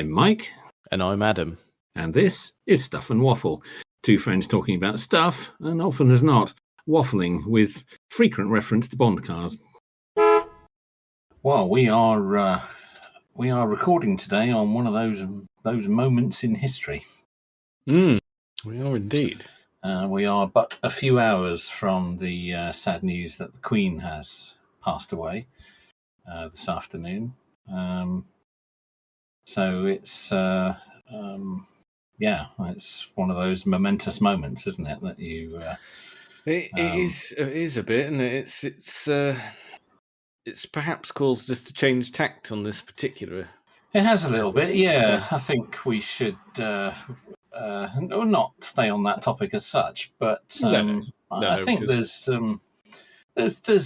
I'm Mike. And I'm Adam. And this is Stuff and Waffle. Two friends talking about stuff, and often as not, waffling with frequent reference to Bond cars. Well, we are recording today on one of those moments in history. We are indeed. We are but a few hours from the sad news that the Queen has passed away this afternoon. So it's it's one of those momentous moments, isn't it? That you It is a bit, and it's perhaps caused us to change tact on this particular. It has a little bit, yeah. I think we should not stay on that topic as such, but I think there's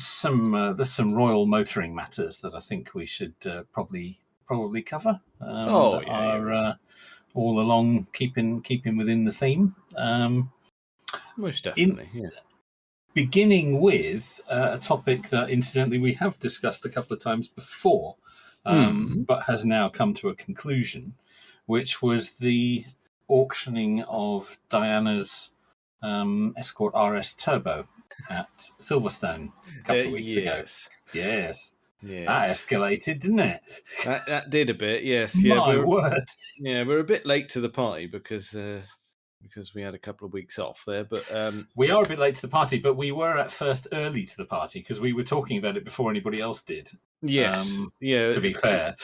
some royal motoring matters that I think we should probably cover. Are all along keeping within the theme. Most definitely, Beginning with a topic that, incidentally, we have discussed a couple of times before, but has now come to a conclusion, which was the auctioning of Diana's Escort RS Turbo at Silverstone a couple of weeks ago. Yes. Yeah. That escalated, didn't it? That did a bit, yes. My word. Yeah, we're a bit late to the party because we had a couple of weeks off there. But we are a bit late to the party, but we were at first early to the party because we were talking about it before anybody else did. Yes. To be fair.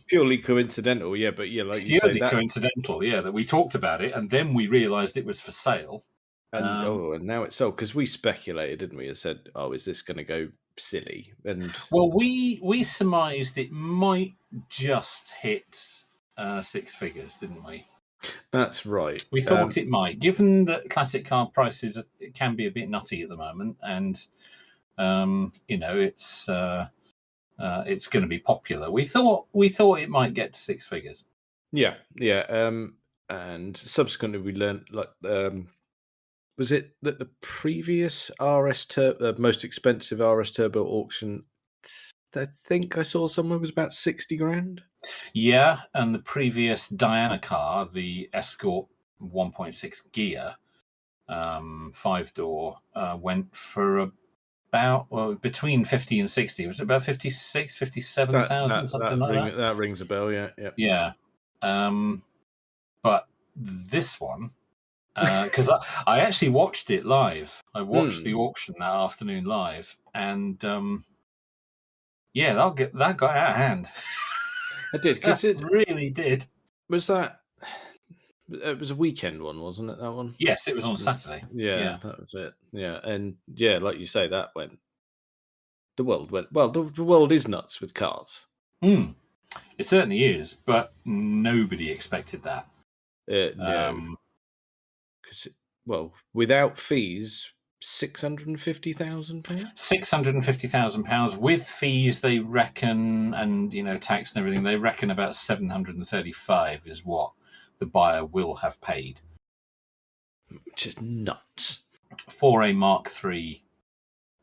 Purely coincidental, like you say. Purely coincidental, that we talked about it and then we realised it was for sale. And now it's sold, because we speculated, didn't we? And said, is this going to go silly? And well, we surmised it might just hit six figures, didn't we? That's right. We thought it might, given that classic car prices can be a bit nutty at the moment, and it's going to be popular. We thought it might get to six figures. Yeah. And subsequently, we learned was it that the previous most expensive RS Turbo auction, I think I saw somewhere, was about 60 grand? Yeah, and the previous Diana car, the Escort 1.6 gear, 5-door, went for about between 50 and 60. Was it about 56, 57,000, something like that? That rings a bell, yeah. Yeah. But this one, because I actually watched it live. I watched the auction that afternoon live, and that got out of hand. It did, because it really did. Was that? It was a weekend one, wasn't it? That one? Yes, it was on Saturday. Yeah, that was it. Yeah, and like you say, that went. The world went. Well, the world is nuts with cars. It certainly is, but nobody expected that. No. Because without fees, £650,000. £650,000 with fees, they reckon, and tax and everything. They reckon about 735 is what the buyer will have paid, which is nuts for a Mark III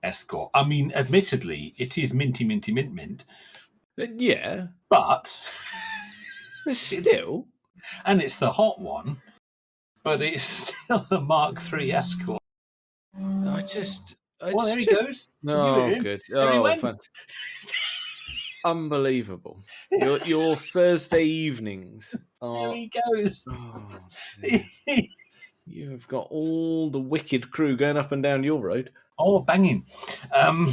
Escort. I mean, admittedly, it is minty, mint. Yeah, but still, and it's the hot one. But it's still a Mark III Escort. There he goes. Oh, good. Unbelievable. Your Thursday evenings are... There he goes. Oh, you have got all the wicked crew going up and down your road. Oh, banging. Oh,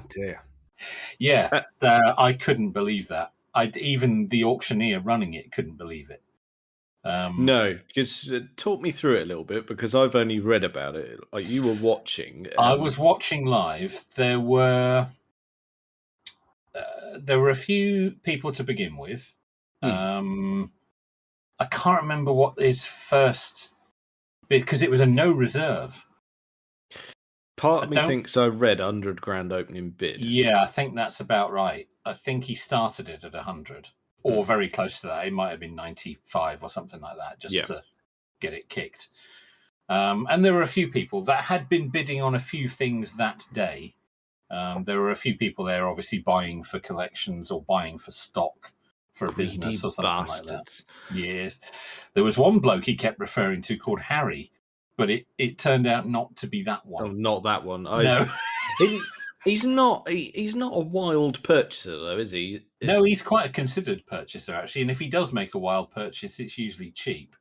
dear. Yeah, I couldn't believe that. Even the auctioneer running it couldn't believe it. No, because talk me through it a little bit, because I've only read about it. Like, you were watching. I was watching live. There were a few people to begin with. I can't remember what his first bid, because it was a no reserve. Part of me thinks I read 100 grand opening bid. Yeah, I think that's about right. I think he started it at 100. Or very close to that. It might have been 95 or something like that, just to get it kicked. And there were a few people that had been bidding on a few things that day. There were a few people there obviously buying for collections or buying for stock for a business or something like that. Bastards. Yes. There was one bloke he kept referring to called Harry, but it turned out not to be that one. Oh, not that one. No. He's not a wild purchaser, though, is he? No, he's quite a considered purchaser, actually. And if he does make a wild purchase, it's usually cheap.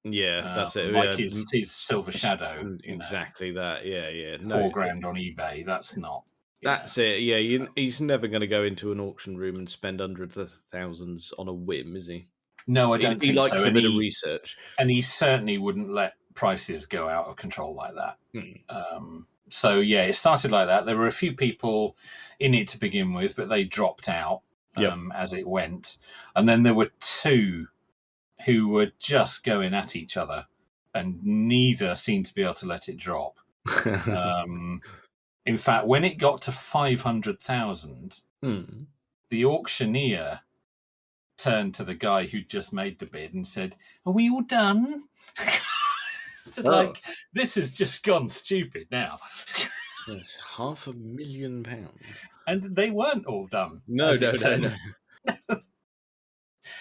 Yeah, that's it. Like his Silver Shadow. Exactly that. Yeah. $4,000 on eBay. That's not. That's it. Yeah, he's never going to go into an auction room and spend hundreds of thousands on a whim, is he? No, I don't think he likes so. a bit of research. And he certainly wouldn't let prices go out of control like that. So, yeah, it started like that. There were a few people in it to begin with, but they dropped out as it went. And then there were two who were just going at each other, and neither seemed to be able to let it drop. In fact, when it got to 500,000, the auctioneer turned to the guy who'd just made the bid and said, "Are we all done?" Like, this has just gone stupid now. It's £500,000. And they weren't all done. No.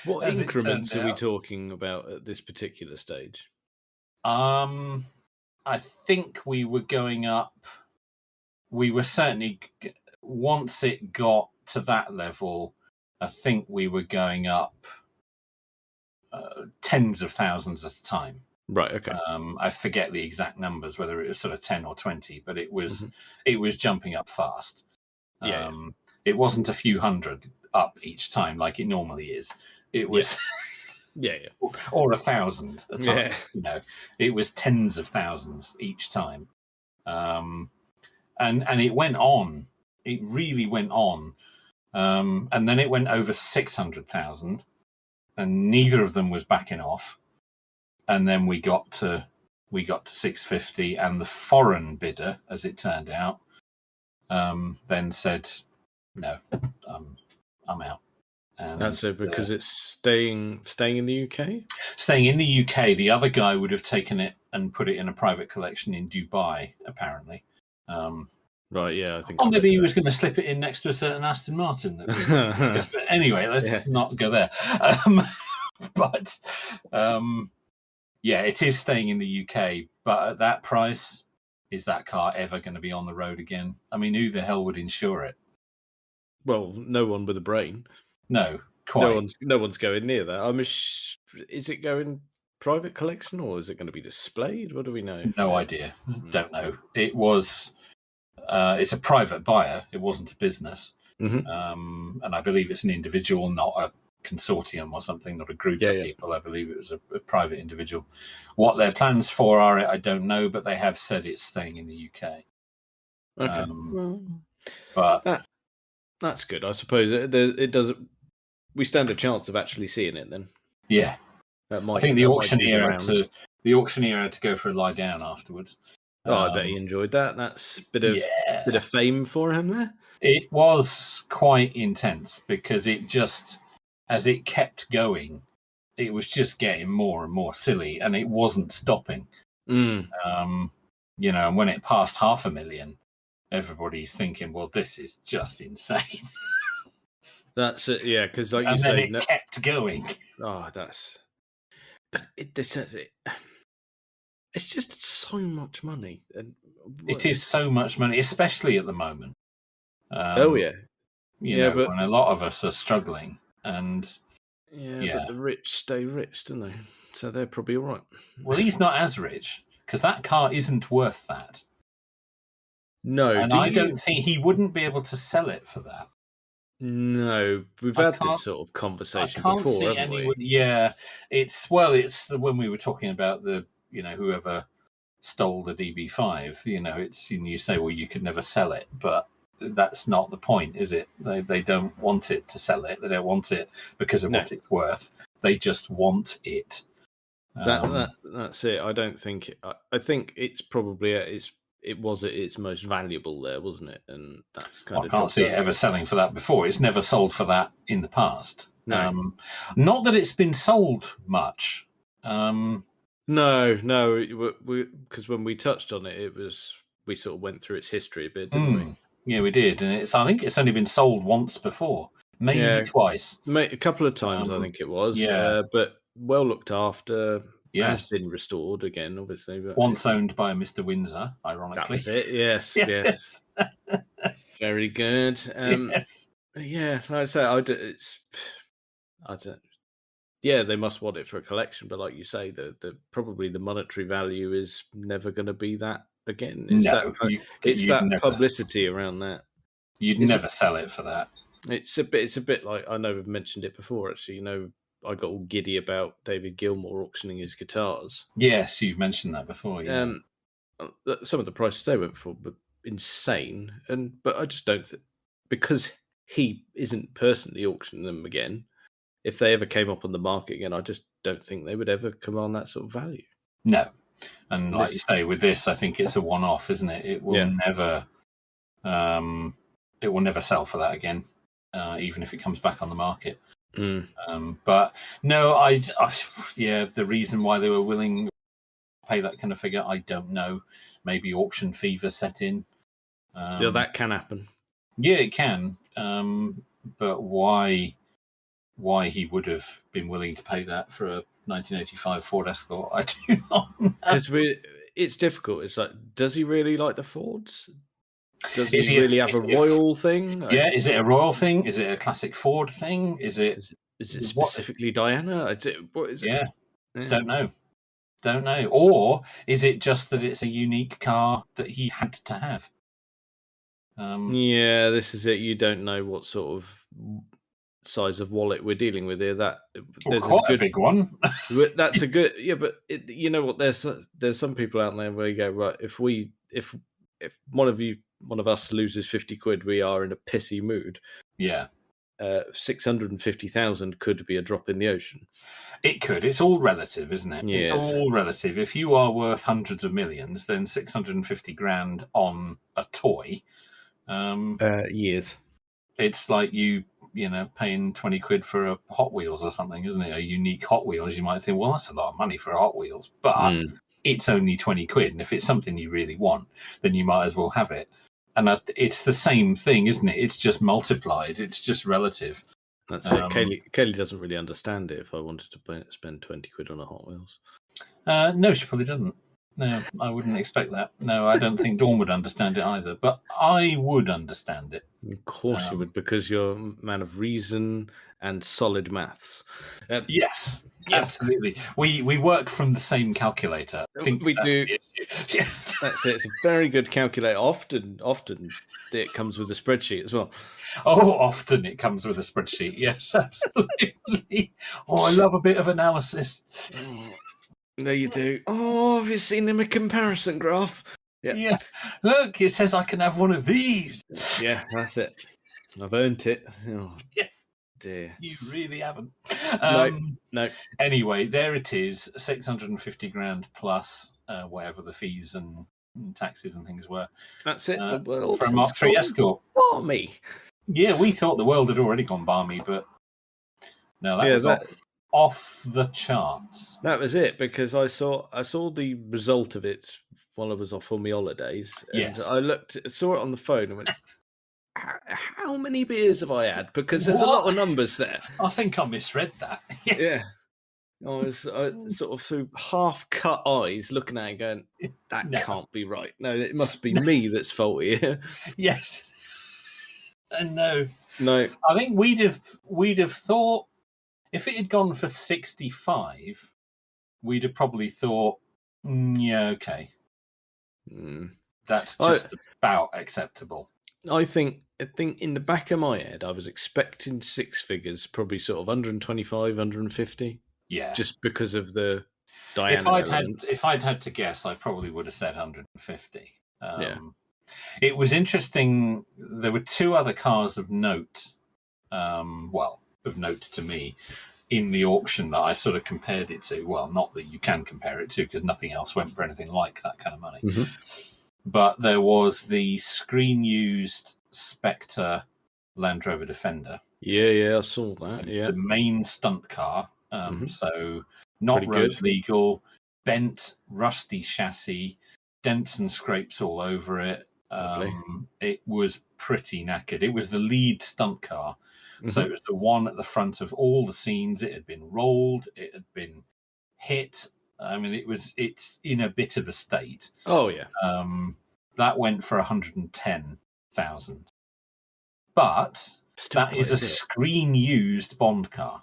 What increments are we talking about at this particular stage? I think we were going up. We were certainly, once it got to that level, I think we were going up tens of thousands at a time. Right. Okay. I forget the exact numbers, whether it was sort of 10 or 20, but it was jumping up fast. It wasn't a few hundred up each time like it normally is. It was or 1,000 a time. Yeah. It was tens of thousands each time. And it went on. It really went on. And then it went over 600,000, and neither of them was backing off. And then we got to 650, and the foreign bidder, as it turned out, then said, "No, I'm out." And that's it, because it's staying in the UK. Staying in the UK, the other guy would have taken it and put it in a private collection in Dubai, apparently. Right, yeah, I think. Or maybe he was going to slip it in next to a certain Aston Martin. But anyway, let's not go there. But it is staying in the UK. But at that price, is that car ever going to be on the road again? I mean, who the hell would insure it? Well, no one with a brain. No, quite. No one's going near that. Is it going private collection, or is it going to be displayed? What do we know? No idea. Don't know. It was. It's a private buyer. It wasn't a business, and I believe it's an individual, not a consortium or something, not a group of people. I believe it was a private individual. What their plans for are, I don't know, but they have said it's staying in the UK. Okay, but that's good, I suppose. It doesn't. We stand a chance of actually seeing it then. Yeah, I think the auctioneer had to go for a lie down afterwards. I bet he enjoyed that. That's a bit of fame for him there. It was quite intense because it just, as it kept going, it was just getting more and more silly, and it wasn't stopping. And when it passed 500,000, everybody's thinking, "Well, this is just insane." That's it, yeah. Because like you say, it kept going. Oh, it's just so much money, and it is so much money, especially at the moment. But when a lot of us are struggling, and but the rich stay rich, don't they? So they're probably all right. Well, he's not as rich because that car isn't worth that. No, and I don't think he wouldn't be able to sell it for that. No, we've had this sort of conversation before, haven't we? It's when we were talking about the whoever stole the DB5. You say, well, you could never sell it, but that's not the point, is it? They don't want it to sell it. They don't want it because of what it's worth. They just want it. That's it. I don't think. I think it's probably it was at its most valuable there, wasn't it? And that's kind of. I can't see it ever selling for that before. It's never sold for that in the past. No. Not that it's been sold much. No, because when we touched on it, we sort of went through its history a bit, didn't we? Yeah, we did, and I think it's only been sold once before. maybe twice. A couple of times, I think it was. Yeah. But well looked after. Has Yes. been restored again, obviously. But Once owned by Mr. Windsor, that ironically. was it. Yes, yes. Yes. Very good. Yes. Yeah, like I say, I don't. Yeah, they must want it for a collection, but like you say, the probably the monetary value is never going to be that again. No, It's you'd that never, publicity around that. you'd It's never sell it for that. It's a bit like, I know we've mentioned it before. Actually, I got all giddy about David Gilmour auctioning his guitars. Yes, you've mentioned that before. Yeah. Some of the prices they went for were insane, but I just don't because he isn't personally auctioning them again. If they ever came up on the market again, I just don't think they would ever command that sort of value. No, and like you say, with this, I think it's a one-off, isn't it? It will never, it will never sell for that again, even if it comes back on the market. But no, yeah, the reason why they were willing to pay that kind of figure, I don't know. Maybe auction fever set in. Yeah, that can happen. Yeah, it can. But why he would have been willing to pay that for a 1985 Ford Escort, I do not know. Because it's difficult. It's like, does he really like the Fords? Does he really have a royal thing? Yeah, is it a royal thing? Is it a classic Ford thing? Is it specifically Diana? What is it? Yeah, don't know. Or is it just that it's a unique car that he had to have? Yeah, this is it. You don't know what sort of size of wallet we're dealing with here. There's a big one. That's a good, but you know what? There's some people out there where you go, right, if one of us loses 50 quid, we are in a pissy mood. Yeah. 650,000 could be a drop in the ocean. It could. It's all relative, isn't it? Yes. It's all relative. If you are worth hundreds of millions, then 650 grand on a toy. Years. It's like paying 20 quid for a Hot Wheels or something, isn't it? A unique Hot Wheels. You might think, well, that's a lot of money for a Hot Wheels, but it's only 20 quid. And if it's something you really want, then you might as well have it. And it's the same thing, isn't it? It's just multiplied. It's just relative. That's it. Kaylee doesn't really understand it if I wanted to spend 20 quid on a Hot Wheels. No, she probably doesn't. No, I wouldn't expect that. No, I don't think Dawn would understand it either, but I would understand it. Of course you would, because you're a man of reason and solid maths. Yes, absolutely. We work from the same calculator. I think we do. That's it. It's a very good calculator. Often it comes with a spreadsheet as well. Oh, often it comes with a spreadsheet. Yes, absolutely. Oh, I love a bit of analysis. No, you do. Oh, have you seen them a comparison graph? Yeah. Look, it says I can have one of these. Yeah, that's it. I've earned it. Oh, yeah. Dear. You really haven't. No. Anyway, there it is. 650 grand plus whatever the fees and taxes and things were. That's it. For a Mark III Escort. Balmy. Yeah, we thought the world had already gone balmy, but no, that was off the charts. That was it, because I saw the result of it while I was off on my holidays. And yes. I saw it on the phone and went, how many beers have I had? Because there's a lot of numbers there. I think I misread that. Yes. Yeah. I was sort of through half-cut eyes looking at it going, that can't be right. No, it must be me that's faulty here. Yes. And no. I think we'd have thought, if it had gone for 65, we'd have probably thought, yeah, okay. That's just about acceptable. I think in the back of my head, I was expecting six figures, probably sort of 125, 150. Yeah. Just because of the Diana If I'd had to guess, I probably would have said 150. It was interesting. There were two other cars of note, of note to me, in the auction that I sort of compared it to. Well, not that you can compare it to, because nothing else went for anything like that kind of money. But there was the screen-used Spectre Land Rover Defender. Yeah, I saw that. Yeah, the main stunt car. So not road legal, bent, rusty chassis, dents and scrapes all over it. Lovely. It was pretty knackered. It was the lead stunt car. So it was the one at the front of all the scenes. It had been rolled. It had been hit. I mean, it's in a bit of a state. Oh, yeah. That went for 110,000. But Still that is quite a a bit. screen-used Bond car.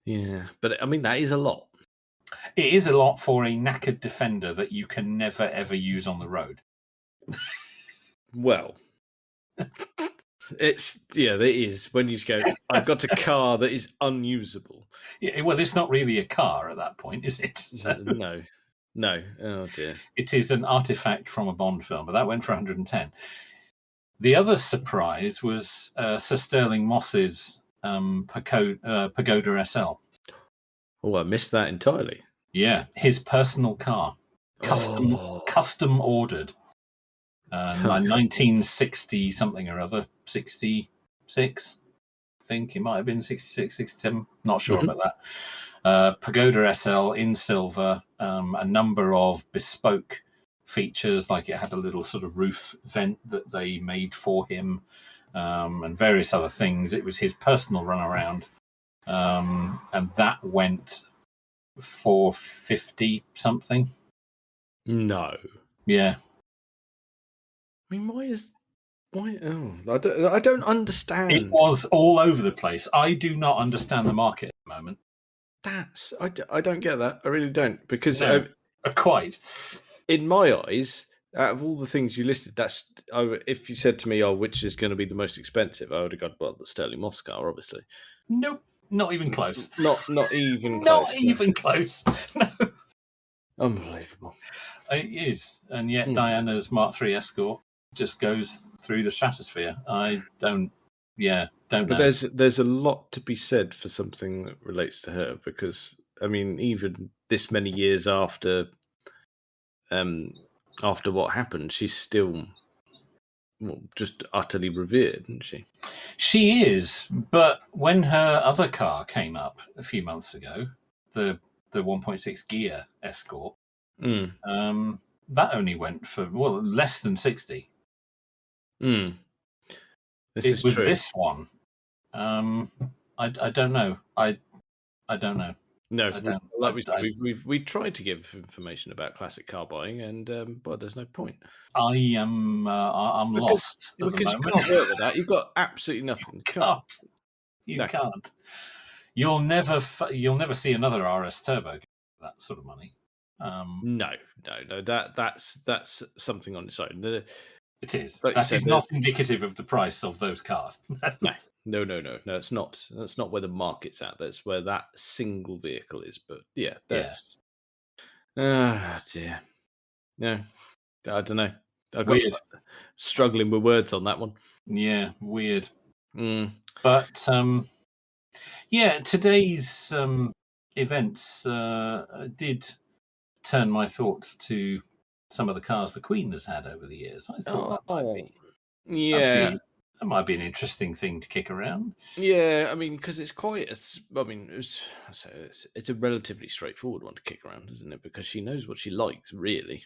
Yeah, but I mean, that is a lot. It is a lot for a knackered Defender that you can never, ever use on the road. Well, it is. When you just go, I've got a car that is unusable. Yeah, well, it's not really a car at that point, is it? So No. Oh, dear. it is an artifact from a Bond film, but that went for 110. The other surprise was Sir Sterling Moss's Pagoda SL. Oh, I missed that entirely. Yeah, his personal car, custom ordered, 1960 something or other, 66. I think it might have been 66, 67. Not sure about that. Pagoda SL in silver, a number of bespoke features, like it had a little sort of roof vent that they made for him, and various other things. It was his personal runaround, and that went for 50 something. No. Yeah. I mean, why? Oh, I don't understand. It was all over the place. I do not understand the market at the moment. I don't get that. I really don't, because No, quite. In my eyes, out of all the things you listed, if you said to me, "Oh, which is going to be the most expensive?" I would have gone, the Sterling Moss car, obviously. Nope, not even close. Not even close. Not even close. No. Unbelievable. It is, and yet Diana's Mark III Escort just goes through the stratosphere. I don't know. But there's a lot to be said for something that relates to her, because I mean, even this many years after what happened, she's still just utterly revered, isn't she? She is, but when her other car came up a few months ago, the 1.6 gear Escort, that only went for less than 60. This is true. This one. I don't know. I don't know. No, I don't. We tried to give information about classic car buying, and there's no point. I'm lost at the moment. You can't work with that. You've got absolutely nothing. You can't. You'll never see another RS Turbo get that sort of money. No. That's something on its own. It is. Like that is not indicative of the price of those cars. No. It's not. That's not where the market's at. That's where that single vehicle is. But yeah, that's. Oh dear. No, I don't know. I got struggling with words on that one. Yeah, weird. But today's events did turn my thoughts to some of the cars the Queen has had over the years. I thought that might be an interesting thing to kick around. Yeah, I mean, because it's it's a relatively straightforward one to kick around, isn't it? Because she knows what she likes, really.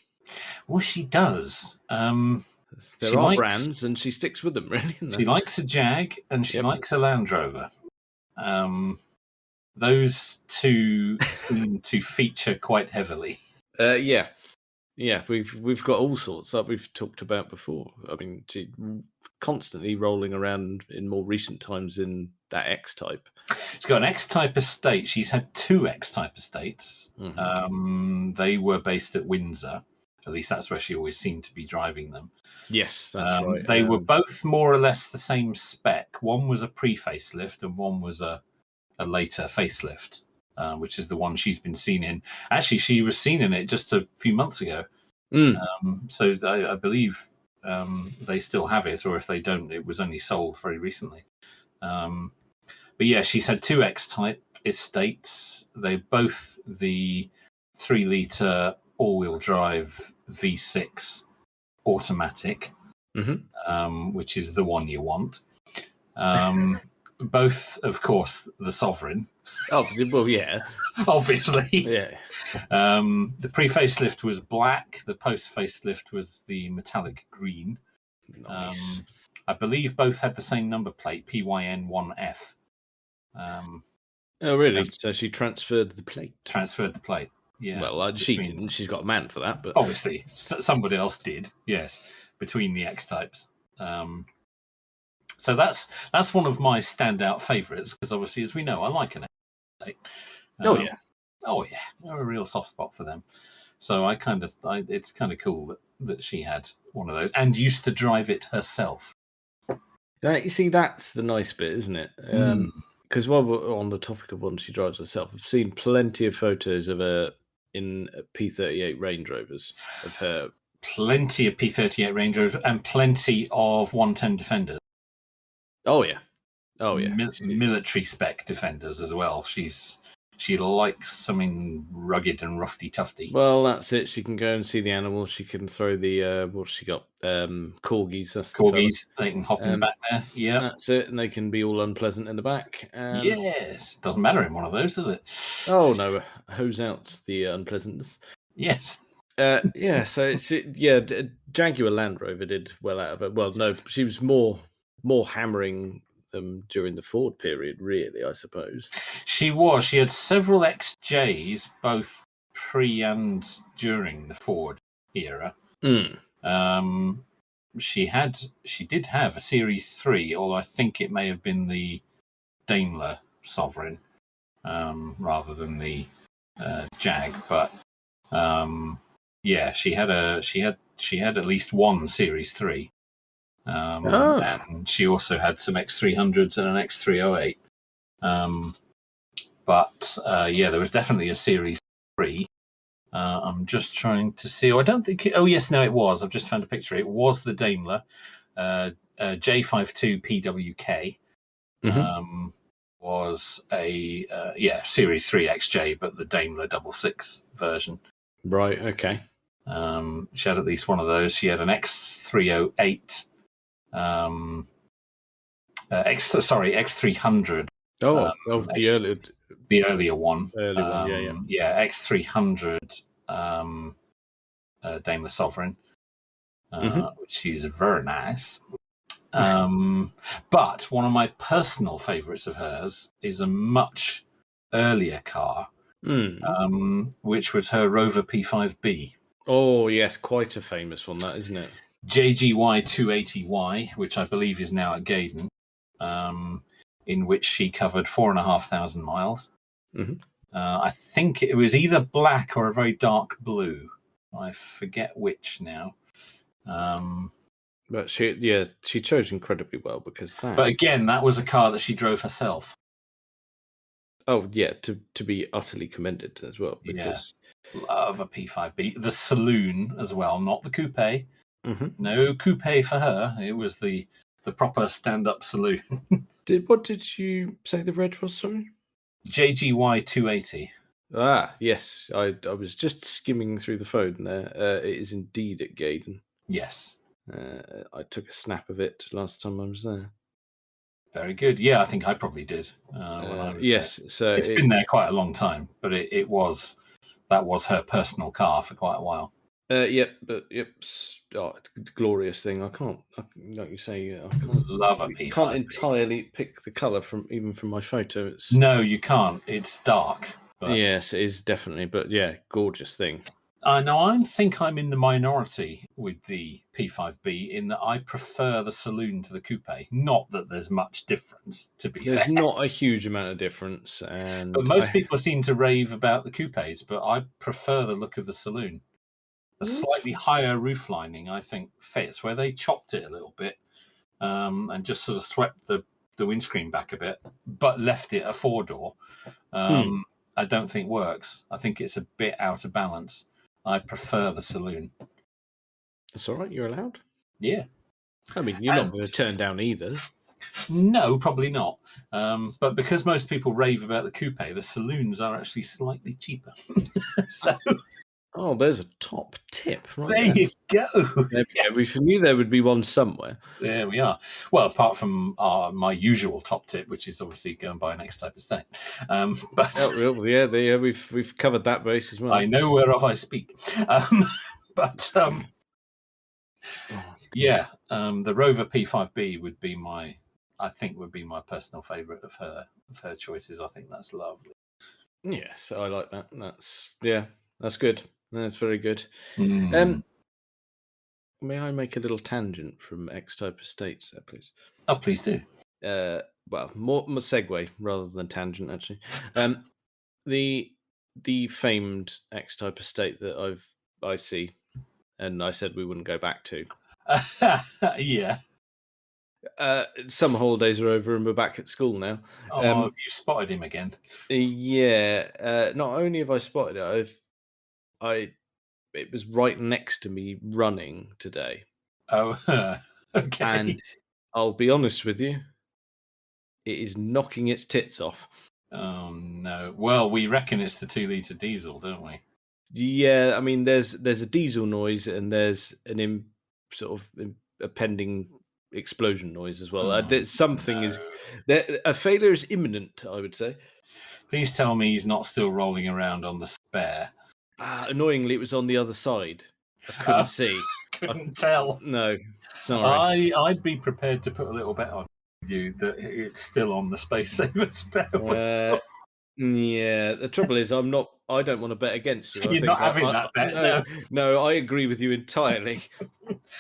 Well, she does. There are brands, and she sticks with them, really. She likes a Jag, and she likes a Land Rover. Those two seem to feature quite heavily. Yeah, we've got all sorts like we've talked about before. I mean, she constantly rolling around in more recent times in that X-Type. She's got an X-Type estate. She's had two X-Type estates. They were based at Windsor. At least that's where she always seemed to be driving them. Yes, that's right. They were both more or less the same spec. One was a pre-facelift and one was a later facelift. Which is the one she's been seen in. Actually, she was seen in it just a few months ago. So I believe they still have it, or if they don't, it was only sold very recently. But yeah, she's had two X-Type estates. They're both the 3-litre all-wheel drive V6 automatic, which is the one you want. Both, of course, the Sovereign. Oh, well, yeah. Obviously. Yeah. The pre-facelift was black. The post-facelift was the metallic green. Nice. I believe both had the same number plate, PYN1F. Oh, really? So she transferred the plate? Transferred the plate, yeah. Well, she didn't. She's got a man for that. But obviously, somebody else did, yes, between the X-types. So that's one of my standout favourites, because obviously, as we know, I like an X-type. Oh, yeah. I have a real soft spot for them. So it's kind of cool that she had one of those and used to drive it herself. You see, that's the nice bit, isn't it? Because while we're on the topic of one she drives herself, I've seen plenty of photos of her in P38 Range Rovers of her. Plenty of P38 Range Rovers and plenty of 110 Defenders. Oh yeah, military spec Defenders as well. She likes something rugged and roughy tufty. Well, that's it. She can go and see the animals. She can throw the what's she got? Corgis. That's the corgis. They can hop in the back there. Yeah, that's it. And they can be all unpleasant in the back. Yes, doesn't matter in one of those, does it? Oh no, hose out the unpleasantness. Yes. Yeah. So Jaguar Land Rover did well out of it. Well, no, she was more hammering them during the Ford period, really, I suppose. She was. She had several XJs, both pre and during the Ford era. She did have a Series 3, although I think it may have been the Daimler Sovereign rather than the Jag. But she had at least one Series 3. And she also had some X300s and an X308. But there was definitely a Series 3. I'm just trying to see. I don't think. It was. I've just found a picture. It was the Daimler J52 PWK. Was a Series 3 XJ, but the Daimler 66 version. Right. Okay. She had at least one of those. She had an X308. X300. The earlier one. X300 Daimler Sovereign, which is very nice. But one of my personal favourites of hers is a much earlier car, which was her Rover P5B. Oh yes, quite a famous one, that, isn't it? JGY 280Y, which I believe is now at Gaydon, in which she covered 4,500 miles. I think it was either black or a very dark blue. I forget which now. But she chose incredibly well, because that. But again, that was a car that she drove herself. Oh yeah, to be utterly commended as well. Because love a P5B. The saloon as well, not the coupe. No coupe for her. It was the proper stand-up saloon. What did you say the red was? Sorry. JGY 280. Ah, yes. I was just skimming through the phone there. It is indeed at Gaydon. Yes. I took a snap of it last time I was there. Very good. Yeah, I think I probably did when I was there. So it's been there quite a long time, but that was her personal car for quite a while. Glorious thing. I can't, like you say, I can't love a P5B. Can't entirely pick the colour from my photo. No, you can't. It's dark. But yes, it is definitely. But yeah, gorgeous thing. Now, I think I'm in the minority with the P5B in that I prefer the saloon to the coupe. Not that there's much difference, to be fair. There's not a huge amount of difference. But most people seem to rave about the coupes, but I prefer the look of the saloon. The slightly higher roof lining, I think, fits, where they chopped it a little bit and just sort of swept the windscreen back a bit, but left it a four-door. I don't think works. I think it's a bit out of balance. I prefer the saloon. That's all right. You're allowed. Yeah. I mean, you're not going to turn down either. No, probably not. But because most people rave about the coupe, the saloons are actually slightly cheaper. So Oh, there's a top tip right There there. you go. There we go. We Yes. knew there would be one somewhere. There we are. Well, apart from my usual top tip, which is obviously go and buy an X type estate. But Oh, well, yeah, we've covered that base as well. I know whereof I speak. Um, but Oh, yeah, the Rover P5B would be I think would be my personal favourite of her choices. I think that's lovely. yes, I like that. That's good. That's very good. Mm. May I make a little tangent from X type estates there, please? Oh, please do. Well, more segue rather than tangent, actually. The famed X type estate that I see, and I said we wouldn't go back to. Yeah. Summer holidays are over and we're back at school now. Oh, you spotted him again. Yeah. Not only have I spotted it, it was right next to me running today, Oh, okay. and I'll be honest with you, it is knocking its tits off. Oh no. Well, we reckon it's the 2-litre diesel, don't we? Yeah, I mean, there's a diesel noise and there's a pending explosion noise as well. There's something no. is there, a failure is imminent, I would say. Please tell me he's not still rolling around on the spare. Annoyingly, it was on the other side. I couldn't see. Couldn't tell. No, sorry. I'd be prepared to put a little bet on you that it's still on the space saver spare. Yeah, the trouble is, I don't want to bet against you. You're not having that bet. No, I agree with you entirely.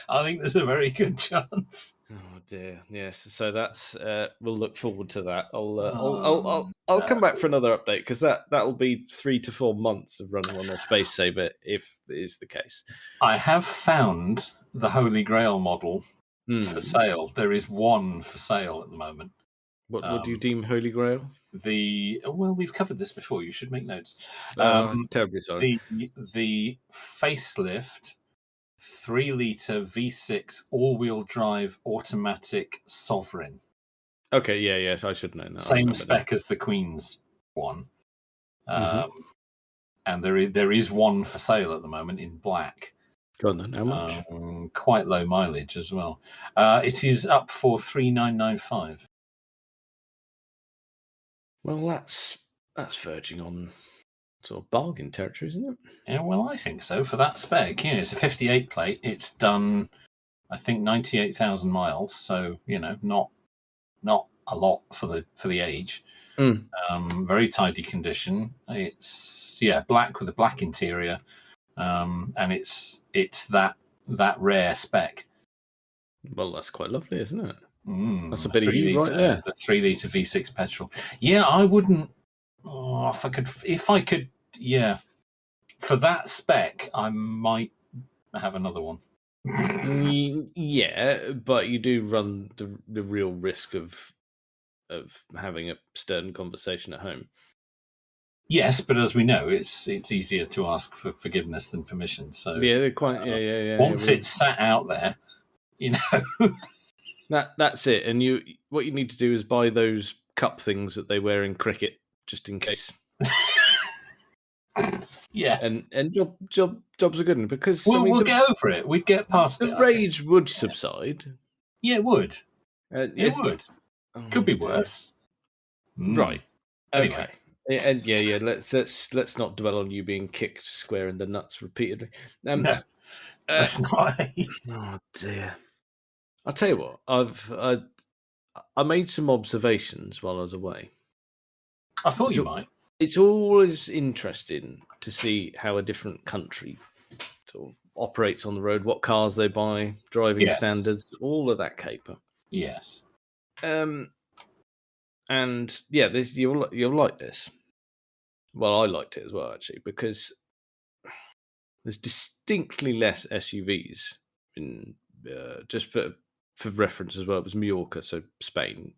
I think there's a very good chance. Oh dear, yes. So that's we'll look forward to that. I'll come back for another update because that'll be 3 to 4 months of running on a space saver if it is the case. I have found the Holy Grail model for sale. There is one for sale at the moment. What do you deem Holy Grail? Well, we've covered this before. You should make notes. Terribly sorry. The facelift 3-litre V6 all-wheel drive automatic Sovereign. Okay, yes, I should know that. Same spec as the Queen's one, and there is one for sale at the moment in black. Go on then. How much? Quite low mileage as well. It is up for $3,995. Well, that's verging on sort of bargain territory, isn't it? Yeah, well, I think so for that spec. Yeah, it's a 58 plate. It's done, I think, 98,000 miles. So not a lot for the age. Very tidy condition. It's black with a black interior, and it's that rare spec. Well, that's quite lovely, isn't it? That's a bit of you right there. The 3-litre V6 petrol. Yeah, I wouldn't. Oh, if I could, yeah. For that spec, I might have another one. Yeah, but you do run the real risk of having a stern conversation at home. Yes, but as we know, it's easier to ask for forgiveness than permission. So yeah, they're quite. Yeah. Once it's sat out there, that's it. And what you need to do is buy those cup things that they wear in cricket, just in case. Yeah, and jobs are good because we'll get over it. We'd get past it. The rage would subside. Yeah, it would. It would. Could be worse. Right. Anyway. Okay. And yeah. Let's not dwell on you being kicked square in the nuts repeatedly. No, that's not. Oh dear. I'll tell you what. I made some observations while I was away. I thought you might. It's always interesting to see how a different country sort of operates on the road, what cars they buy, driving standards, all of that caper. Yes. And yeah, you'll like this. Well, I liked it as well, actually, because there's distinctly less SUVs in just for reference as well. It was Mallorca, so Spain,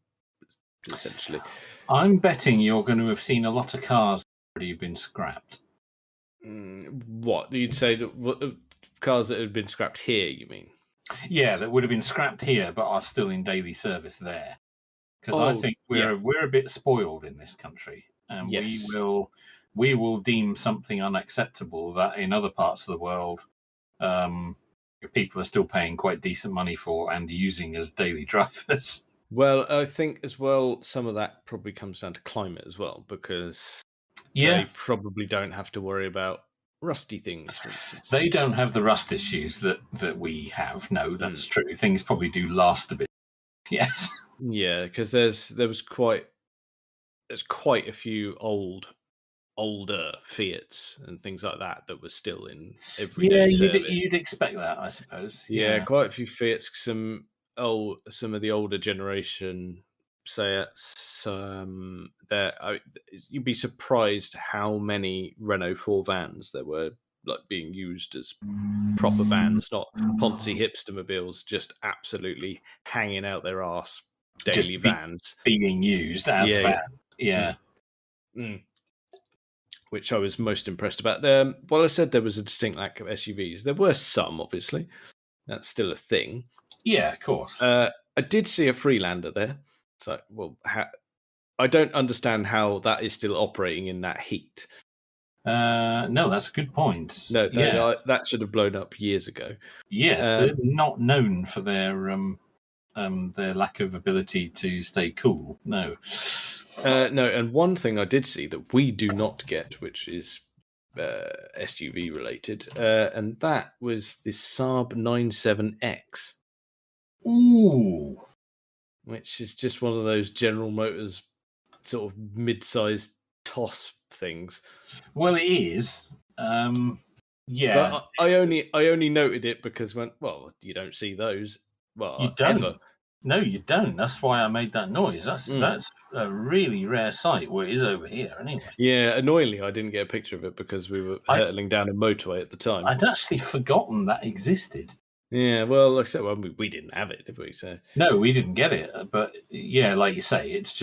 essentially. I'm betting you're going to have seen a lot of cars that have already been scrapped. What you'd say that cars that have been scrapped here? You mean? Yeah, that would have been scrapped here, but are still in daily service there. Because I think we're a bit spoiled in this country, and we will we will deem something unacceptable that in other parts of the world people are still paying quite decent money for and using as daily drivers. Well, I think as well, some of that probably comes down to climate as well, because Yeah, they probably don't have to worry about rusty things, for instance. they don't have the rust issues that we have. No, that's true. Things probably do last a bit. Yes. Yeah, because there's quite a few older Fiats and things like that were still in everyday Yeah, service. you'd expect that, I suppose. Yeah, Yeah. quite a few Fiats. Some of the older generation Seats. You'd be surprised how many Renault 4 vans there were like being used as proper vans, not Ponzi hipster mobiles, just absolutely hanging out their arse daily vans. Being used as vans. Yeah. Mm. Which I was most impressed about. Well, I said there was a distinct lack of SUVs. There were some, obviously. That's still a thing. Yeah, of course. I did see a Freelander there. So, well, I don't understand how that is still operating in that heat. No, that's a good point. No, yes. that should have blown up years ago. Yes, they're not known for their lack of ability to stay cool. No. No, and one thing I did see that we do not get, which is SUV related, and that was the Saab 97X. Ooh. Which is just one of those General Motors sort of mid-sized toss things. Well, it is. Yeah. But I only noted it because you don't see those. Well, you don't. Ever. No, you don't. That's why I made that noise. That's a really rare sight. Well, it is over here anyway. Yeah, annoyingly, I didn't get a picture of it because we were hurtling down a motorway at the time. I'd actually forgotten that existed. Yeah, well, like I said, we didn't have it, did we? So no, we didn't get it. But yeah, like you say, it's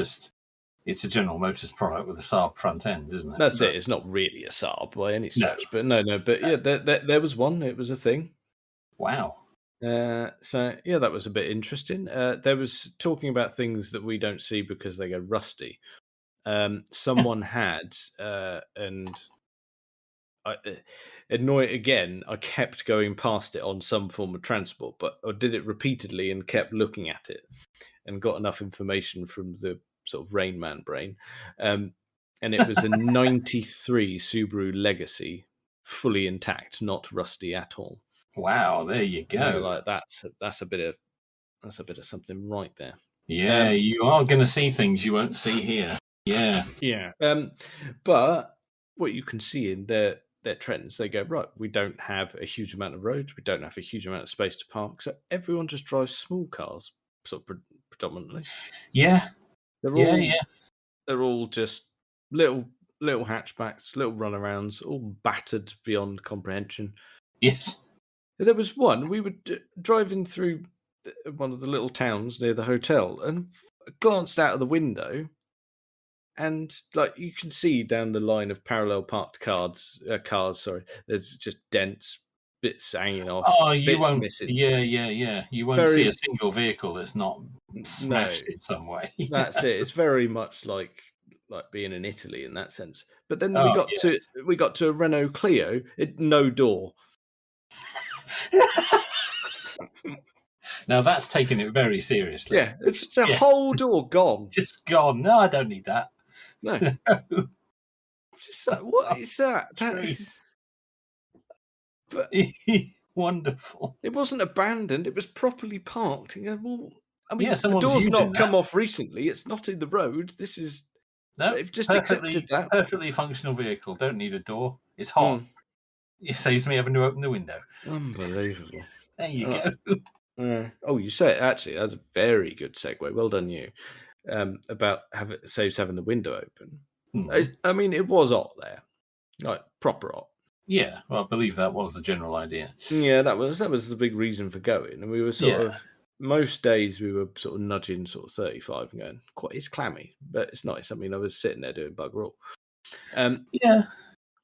a General Motors product with a Saab front end, isn't it? That's it. It's not really a Saab by any stretch, but no. But yeah, there was one. It was a thing. Wow. So yeah, that was a bit interesting. There was talking about things that we don't see because they go rusty. Someone had, and I kept going past it on some form of transport, but I did it repeatedly and kept looking at it and got enough information from the sort of Rain Man brain. And it was a 93 Subaru Legacy, fully intact, not rusty at all. Wow, there you go. Like that's a bit of something right there. Yeah, you are going to see things you won't see here. Yeah. Yeah. But what you can see in their trends, they go, right, we don't have a huge amount of roads, we don't have a huge amount of space to park, so everyone just drives small cars, sort of predominantly. Yeah. They're all just little hatchbacks, little runarounds, all battered beyond comprehension. Yes. There was one, we were driving through one of the little towns near the hotel and glanced out of the window, and like you can see down the line of parallel parked cars. There's just dents, bits hanging off. Oh, you bits won't. Missing. Yeah. You won't see a single vehicle that's not smashed in some way. That's it. It's very much like being in Italy in that sense. But then we got to a Renault Clio. No door. Now that's taking it very seriously. Yeah, it's a whole door gone. Just gone. No, I don't need that. No. Just like, what is that? That is. But wonderful. It wasn't abandoned. It was properly parked. You go, well, I mean, the door's not come off recently. It's not in the road. This is. No, they've just accepted that. Perfectly functional vehicle. Don't need a door. It's hot. It saves me having to open the window. Unbelievable. There you go. Oh, you say it. Actually, that's a very good segue. Well done, you. About saves having the window open. I mean, it was hot there, like proper hot. Yeah, well, I believe that was the general idea. Yeah, that was the big reason for going, and we were sort of most days we were sort of nudging sort of 35 and going, it's clammy, but it's nice. I mean, I was sitting there doing bugger all.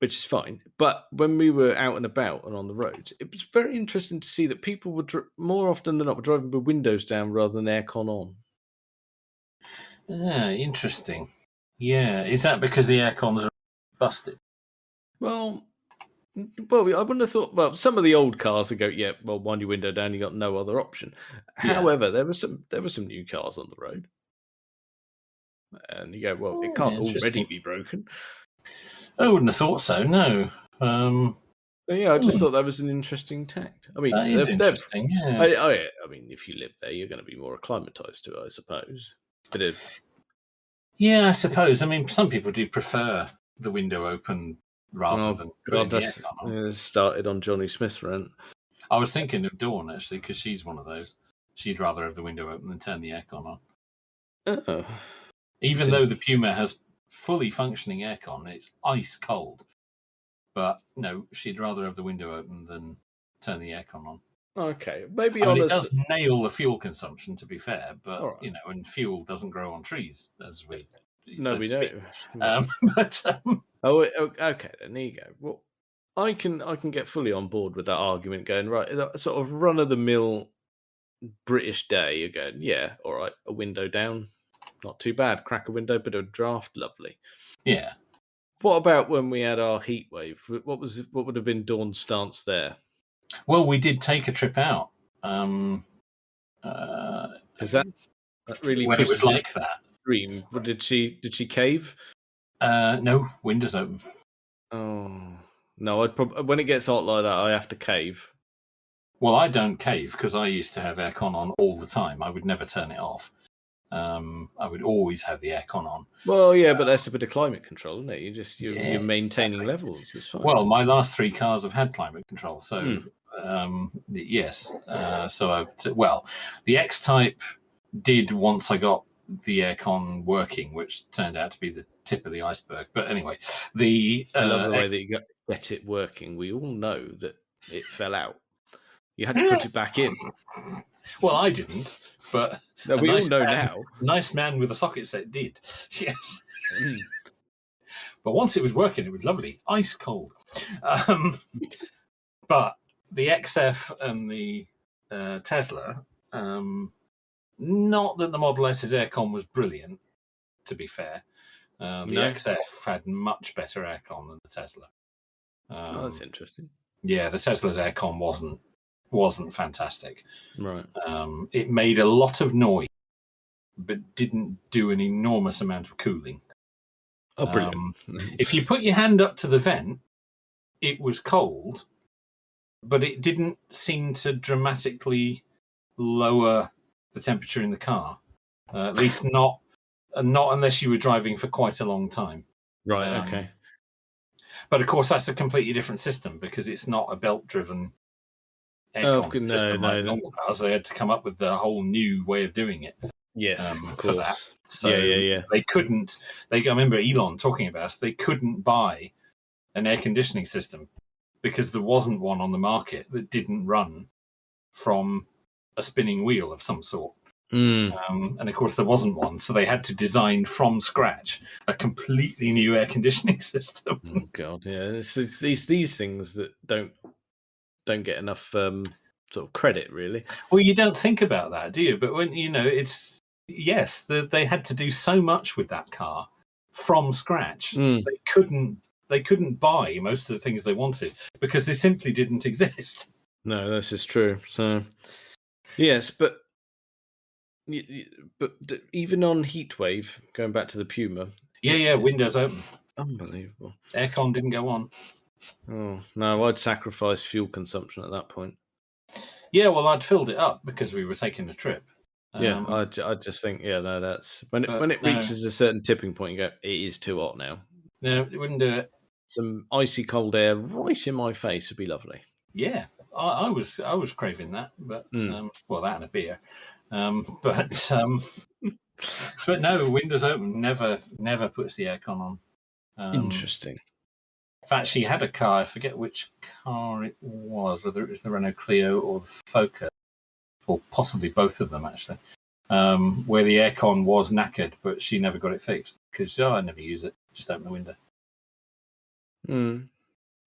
Which is fine. But when we were out and about and on the road, it was very interesting to see that people would more often than not were driving with windows down rather than aircon on. Interesting. Yeah, is that because the aircons are busted. Well, I wouldn't have thought. Well, some of the old cars would go, yeah. Well, wind your window down. You got no other option. Yeah. However, there were some new cars on the road, and you go, well, it can't already be broken. I wouldn't have thought so. No. Yeah, I just thought that was an interesting tact. I mean, that is interesting. Yeah. I mean, if you live there, you're going to be more acclimatized to it, I suppose. Yeah, I suppose. I mean, some people do prefer the window open rather than putting the aircon on. Started on Johnny Smith's rant. I was thinking of Dawn, actually, because she's one of those. She'd rather have the window open than turn the aircon on. Oh. Even though the Puma has fully functioning aircon, it's ice cold. But no, she'd rather have the window open than turn the aircon on. Okay, maybe it does nail the fuel consumption, to be fair, but right. you know, and fuel doesn't grow on trees, as we we know. Okay, then there you go. Well, I can get fully on board with that argument. Going right, that sort of run of the mill British day. You're going, yeah, all right, a window down, not too bad. Crack a window, bit of draft, lovely. Yeah. What about when we had our heat wave? What would have been Dawn's stance there? Well, we did take a trip out. Is that really when it was like that? Dream. Did she cave? No, windows open. Oh no! I'd probably when it gets hot like that, I have to cave. Well, I don't cave because I used to have aircon on all the time. I would never turn it off. I would always have the aircon on. Well, yeah, but that's a bit of climate control, isn't it? You're maintaining levels. It's fine. Well, my last 3 cars have had climate control, so yes. The X-Type did once I got the aircon working, which turned out to be the tip of the iceberg. But anyway, I love the way that you get it working. We all know that it fell out. You had to put it back in. Well, I didn't, but we all know now. Nice man with a socket set did. Yes. But once it was working, it was lovely, ice cold. But the XF and the Tesla, not that the Model S's aircon was brilliant, to be fair. The XF had much better aircon than the Tesla. That's interesting. Yeah, the Tesla's aircon wasn't fantastic. Right. It made a lot of noise, but didn't do an enormous amount of cooling. Oh, brilliant. If you put your hand up to the vent, it was cold, but it didn't seem to dramatically lower the temperature in the car. At least not unless you were driving for quite a long time. Right, okay. But of course, that's a completely different system because it's not a belt-driven aircon system like normal cars. They had to come up with a whole new way of doing it. Yes, of for course. that. So yeah. They couldn't. I remember Elon talking about they couldn't buy an air conditioning system because there wasn't one on the market that didn't run from a spinning wheel of some sort. And of course, there wasn't one, so they had to design from scratch a completely new air conditioning system. Oh God, yeah, it's these things that don't get enough sort of credit, really. Well, you don't think about that, do you? But when it's they had to do so much with that car from scratch. They couldn't buy most of the things they wanted because they simply didn't exist. No, this is true. So yes, but even on Heatwave, going back to the Puma. Yeah, windows open. Unbelievable. Aircon didn't go on. Oh no, I'd sacrifice fuel consumption at that point. Yeah, well, I'd filled it up because we were taking a trip. Yeah, I just think that's when it reaches a certain tipping point. You go, it is too hot now. No, it wouldn't do it. Some icy cold air right in my face would be lovely. Yeah, I was craving that, but that and a beer. But no, windows open never puts the aircon on. Interesting. In fact, she had a car. I forget which car it was, whether it was the Renault Clio or the Focus, or possibly both of them actually, where the aircon was knackered, but she never got it fixed because I never use it. Just open the window.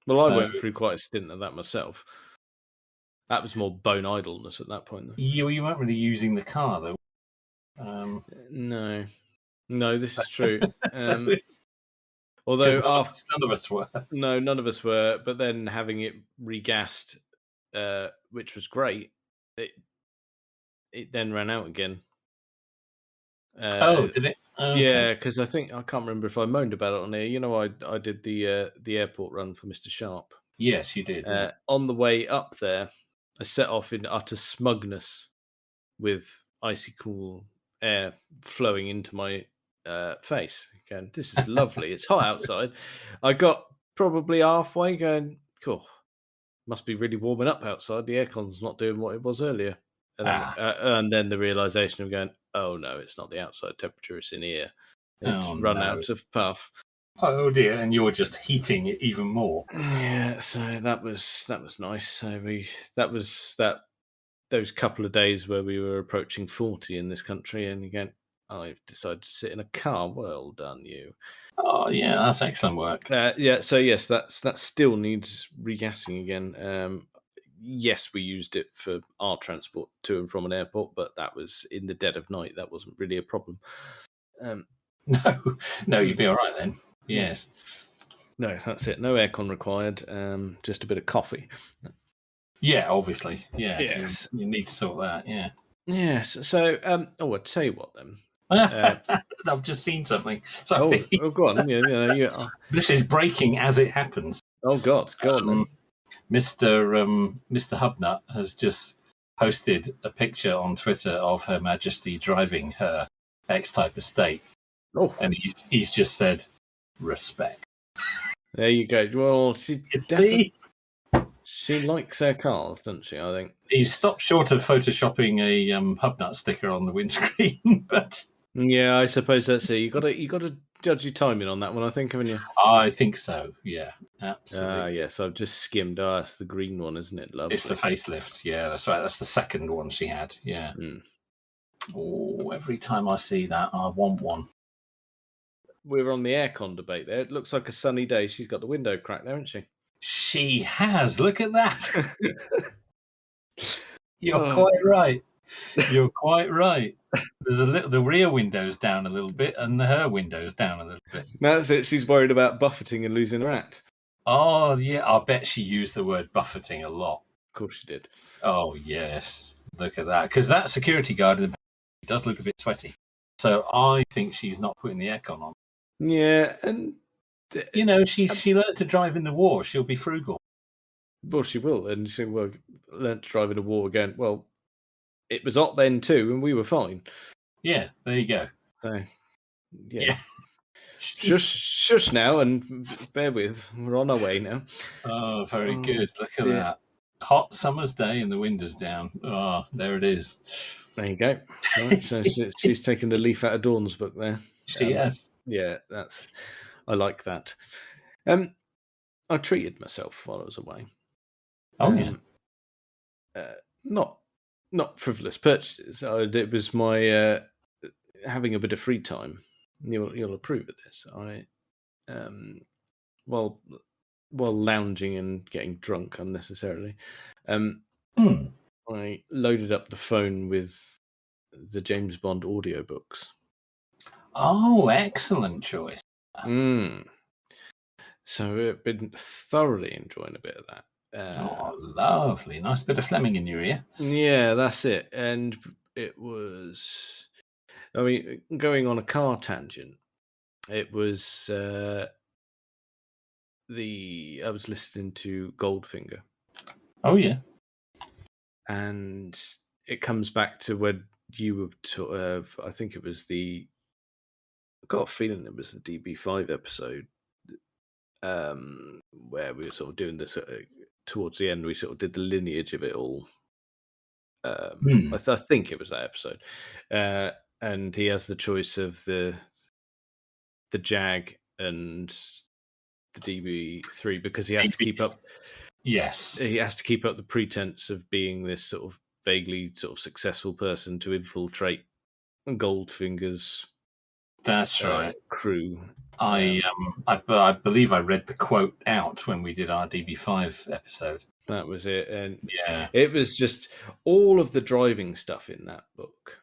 Well, I went through quite a stint of that myself. That was more bone idleness at that point. You weren't really using the car, though. No, this is true. Although none of us were. No, none of us were. But then having it regassed, which was great, it then ran out again. Did it? Okay. Yeah, because I can't remember if I moaned about it on here. You know, I did the airport run for Mr. Sharp. Yes, you did. Yeah. On the way up there, I set off in utter smugness with icy cool air flowing into my face. Again, this is lovely. It's hot outside. I got probably halfway going, cool. Must be really warming up outside. The aircon's not doing what it was earlier. And then the realization of going, oh no, it's not the outside temperature, it's in here. It's run out of puff. Oh dear, and you're just heating it even more. Yeah, so that was nice. So those couple of days where we were approaching 40 in this country, and again, I've decided to sit in a car. Well done, you. Oh yeah, that's excellent work. Yeah, so yes, that still needs regassing again. Yes, we used it for our transport to and from an airport, but that was in the dead of night. That wasn't really a problem. No, you'd be all right then. Yes. No, that's it. No aircon required. Just a bit of coffee. Yeah, obviously. Yeah. Yes. You need to sort that. Yeah. Yes. So, I'll tell you what then. I've just seen something. Sorry. Oh, go on. Yeah. This is breaking as it happens. Oh God, go on then. Mr. Hubnut has just posted a picture on Twitter of Her Majesty driving her X-Type estate. Oh, and he's just said respect. There you go. Well, she likes her cars, doesn't she? I think he's stopped short of photoshopping a Hubnut sticker on the windscreen, but yeah, I suppose that's it. You got to judge your timing on that one, I think, haven't you? I think so. Yeah, absolutely. Yes, I've just skimmed. It's the green one, isn't it? Lovely. It's the facelift. Yeah, that's right. That's the second one she had. Yeah. Oh, every time I see that, I want one. We're on the aircon debate there. It looks like a sunny day. She's got the window cracked there, hasn't she? She has. Look at that. You're quite right. You're quite right. There's the rear window's down a little bit, and her window's down a little bit. That's it. She's worried about buffeting and losing her act. Oh yeah, I bet she used the word buffeting a lot. Of course she did. Oh yes, look at that. Because that security guard does look a bit sweaty. So I think she's not putting the aircon on. Yeah, and you know, she learned to drive in the war. She'll be frugal. Well, she will, and she will learn to drive in a war again. Well, it was hot then too, and we were fine. Yeah, there you go. So, yeah. Shush now, and bear with. We're on our way now. Oh, very good. Look at that. Hot summer's day and the window's down. Oh, there it is. There you go. Right, so she's taken the leaf out of Dawn's book there. She has. Yeah, I like that. I treated myself while I was away. Oh yeah. Not frivolous purchases. It was my having a bit of free time. You'll approve of this. I while lounging and getting drunk unnecessarily, I loaded up the phone with the James Bond audiobooks. Oh, excellent choice. So I've been thoroughly enjoying a bit of that. Oh, lovely. Nice bit of Fleming in your ear. Yeah, that's it. And it was, I mean, going on a car tangent, it was I was listening to Goldfinger. Oh, yeah. And it comes back to when you were, I think it was I got a feeling it was the DB5 episode, where we were sort of doing this towards the end. We sort of did the lineage of it all. I think it was that episode, and he has the choice of the Jag and the DB3 because he has to keep up. Yes, he has to keep up the pretense of being this sort of vaguely sort of successful person to infiltrate Goldfinger's. That's right. Crew. I believe I read the quote out when we did our DB5 episode. That was it, and yeah, it was just all of the driving stuff in that book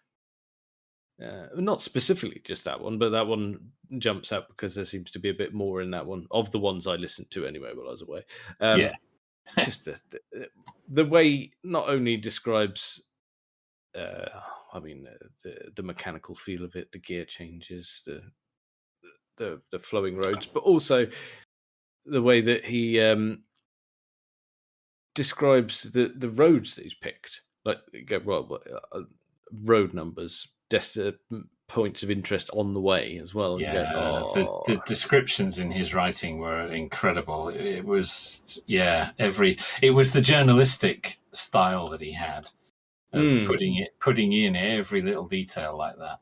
Not specifically just that one, but that one jumps out because there seems to be a bit more in that one of the ones I listened to anyway while I was away. Yeah. Just the way not only describes, I mean, the mechanical feel of it, the gear changes, the flowing roads, but also the way that he describes the roads that he's picked. Like, you go, well, road numbers, points of interest on the way as well. And you go, Yeah, the oh, descriptions in his writing were incredible. It was, yeah, it was the journalistic style that he had of putting in every little detail like that.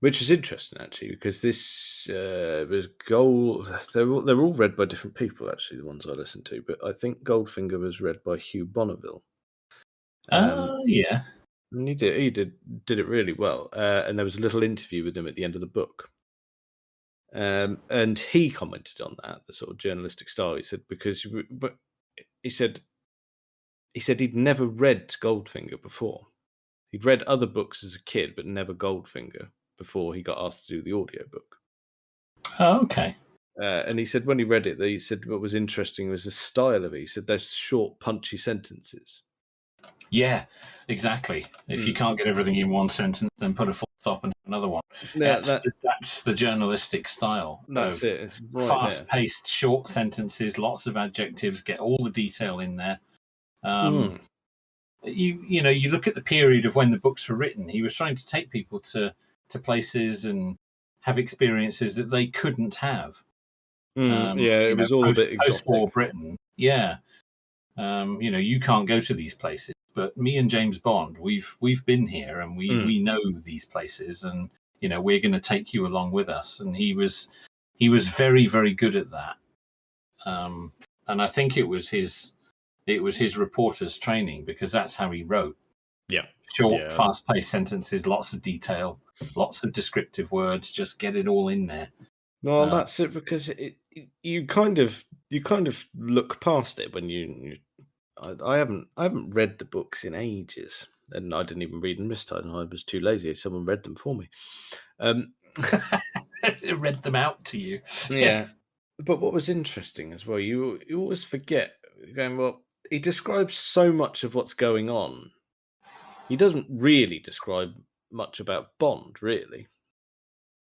which is interesting actually, because this was Gold. They're all read by different people actually. The ones I listened to, but I think Goldfinger was read by Hugh Bonneville. Yeah. And he did it really well. And there was a little interview with him at the end of the book. And he commented on that, the sort of journalistic style. He said but he said he'd never read Goldfinger before. He'd read other books as a kid, but never Goldfinger before he got asked to do the audiobook. Oh, okay. And he said when he read it, he said what was interesting was the style of it. He said there's short, punchy sentences. Yeah, exactly. If you can't get everything in one sentence, then put a full stop and another one. Yeah, That's the journalistic style. That's it. It's right there. Fast-paced, short sentences, lots of adjectives, get all the detail in there. You look at the period of when the books were written. He was trying to take people to places and have experiences that they couldn't have. It was all a bit exotic. Post-war Britain. Yeah, you can't go to these places, but me and James Bond, we've been here and we know these places, and we're going to take you along with us. And he was very, very good at that. And I think it was his reporter's training, because that's how he wrote. Yeah, short, fast-paced sentences, lots of detail, lots of descriptive words. Just get it all in there. Well, that's it, because you kind of look past it when I haven't read the books in ages, and I didn't even read them this time. I was too lazy. Someone read them for me. Read them out to you. Yeah. But what was interesting as well, you always forget, going, well, he describes so much of what's going on. He doesn't really describe much about Bond, really.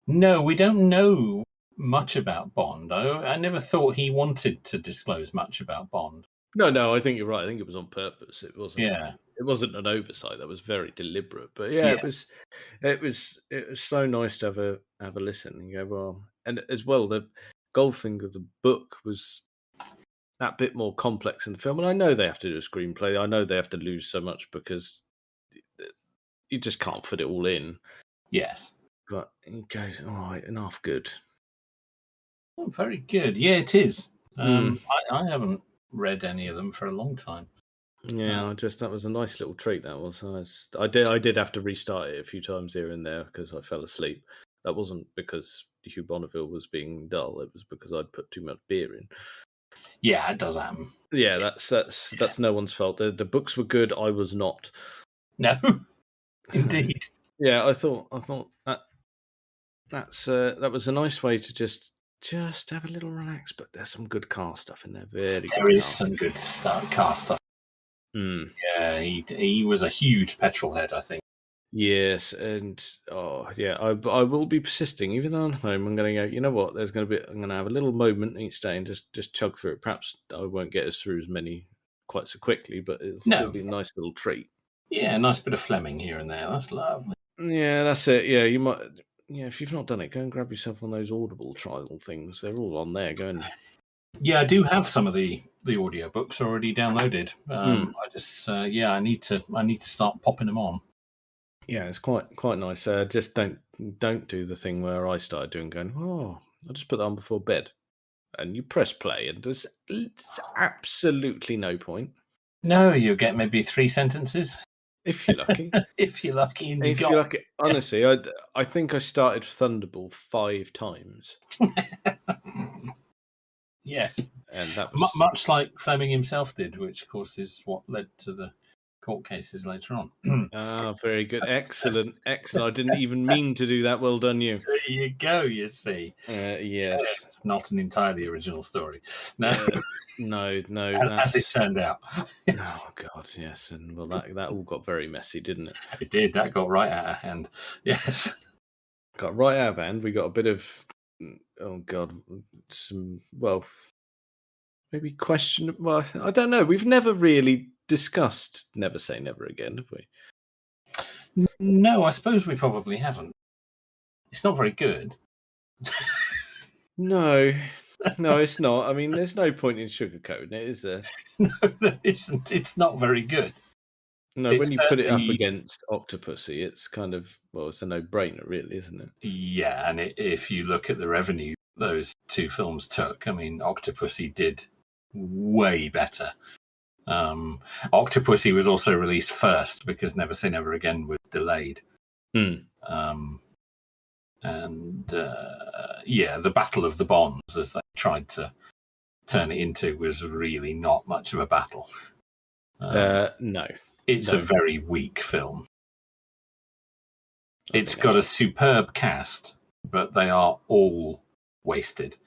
No, we don't know much about Bond. I never thought he wanted to disclose much about Bond. No, I think you're right. I think it was on purpose. It wasn't. Yeah. It wasn't an oversight. That was very deliberate. But yeah, it was so nice to have a listen and go, well, and as well, the Goldfinger, the book, was that bit more complex in the film. And I know they have to do a screenplay. I know they have to lose so much because you just can't fit it all in. Yes. But he goes, all right, enough good. Oh, very good. Yeah, it is. I haven't read any of them for a long time. Yeah, that was a nice little treat. That was. I did have to restart it a few times here and there because I fell asleep. That wasn't because Hugh Bonneville was being dull. It was because I'd put too much beer in. Yeah, it does happen. Yeah, that's no one's fault. The books were good. I was not. No, indeed. Yeah, I thought that was a nice way to just have a little relax. But there's some good car stuff in there. There is some good car stuff. Yeah, he was a huge petrol head, I think. Yes, and I will be persisting. Even though I'm home, I'm going to go, you know what, I'm going to have a little moment each day and just chug through it. Perhaps I won't get us through as many quite so quickly, but it'll still be a nice little treat. Yeah, a nice bit of Fleming here and there. That's lovely. Yeah, that's it. Yeah, you might. Yeah, if you've not done it, go and grab yourself one of those Audible trial things. They're all on there. Go and. Yeah, I do have some of the audiobooks already downloaded. I just I need to start popping them on. Yeah, it's quite nice. Just don't do the thing where I started doing, going, oh, I'll just put that on before bed, and you press play, and there's absolutely no point. No, you'll get maybe 3 sentences if you're lucky. If you're lucky, and if you're lucky. Honestly, I think I started Thunderball 5 times. Yes, and that was much like Fleming himself did, which of course is what led to the court cases later on. Very good. Excellent. Excellent. I didn't even mean to do that. Well done, you. There you go, you see. Yes. It's not an entirely original story. No, No, as it turned out. Oh, God, yes. And, well, that all got very messy, didn't it? It did. That got right out of hand. Yes. Got right out of hand. We got a bit of, oh, God, some, well, maybe question. Well, I don't know. We've never really discussed Never Say Never Again, have we? No, I suppose we probably haven't. It's not very good. No, it's not. I mean, there's no point in sugarcoating it, is there? No, there isn't. It's not very good. No, It's when you put it up certainly- against Octopussy, it's kind of, well, it's a no-brainer, really, isn't it? Yeah, and if you look at the revenue those two films took, I mean, Octopussy did way better. Octopussy was also released first because Never Say Never Again was delayed. Hmm. The Battle of the Bonds, as they tried to turn it into, was really not much of a battle. No. It's No. a very weak film. It's got a superb cast, but they are all wasted.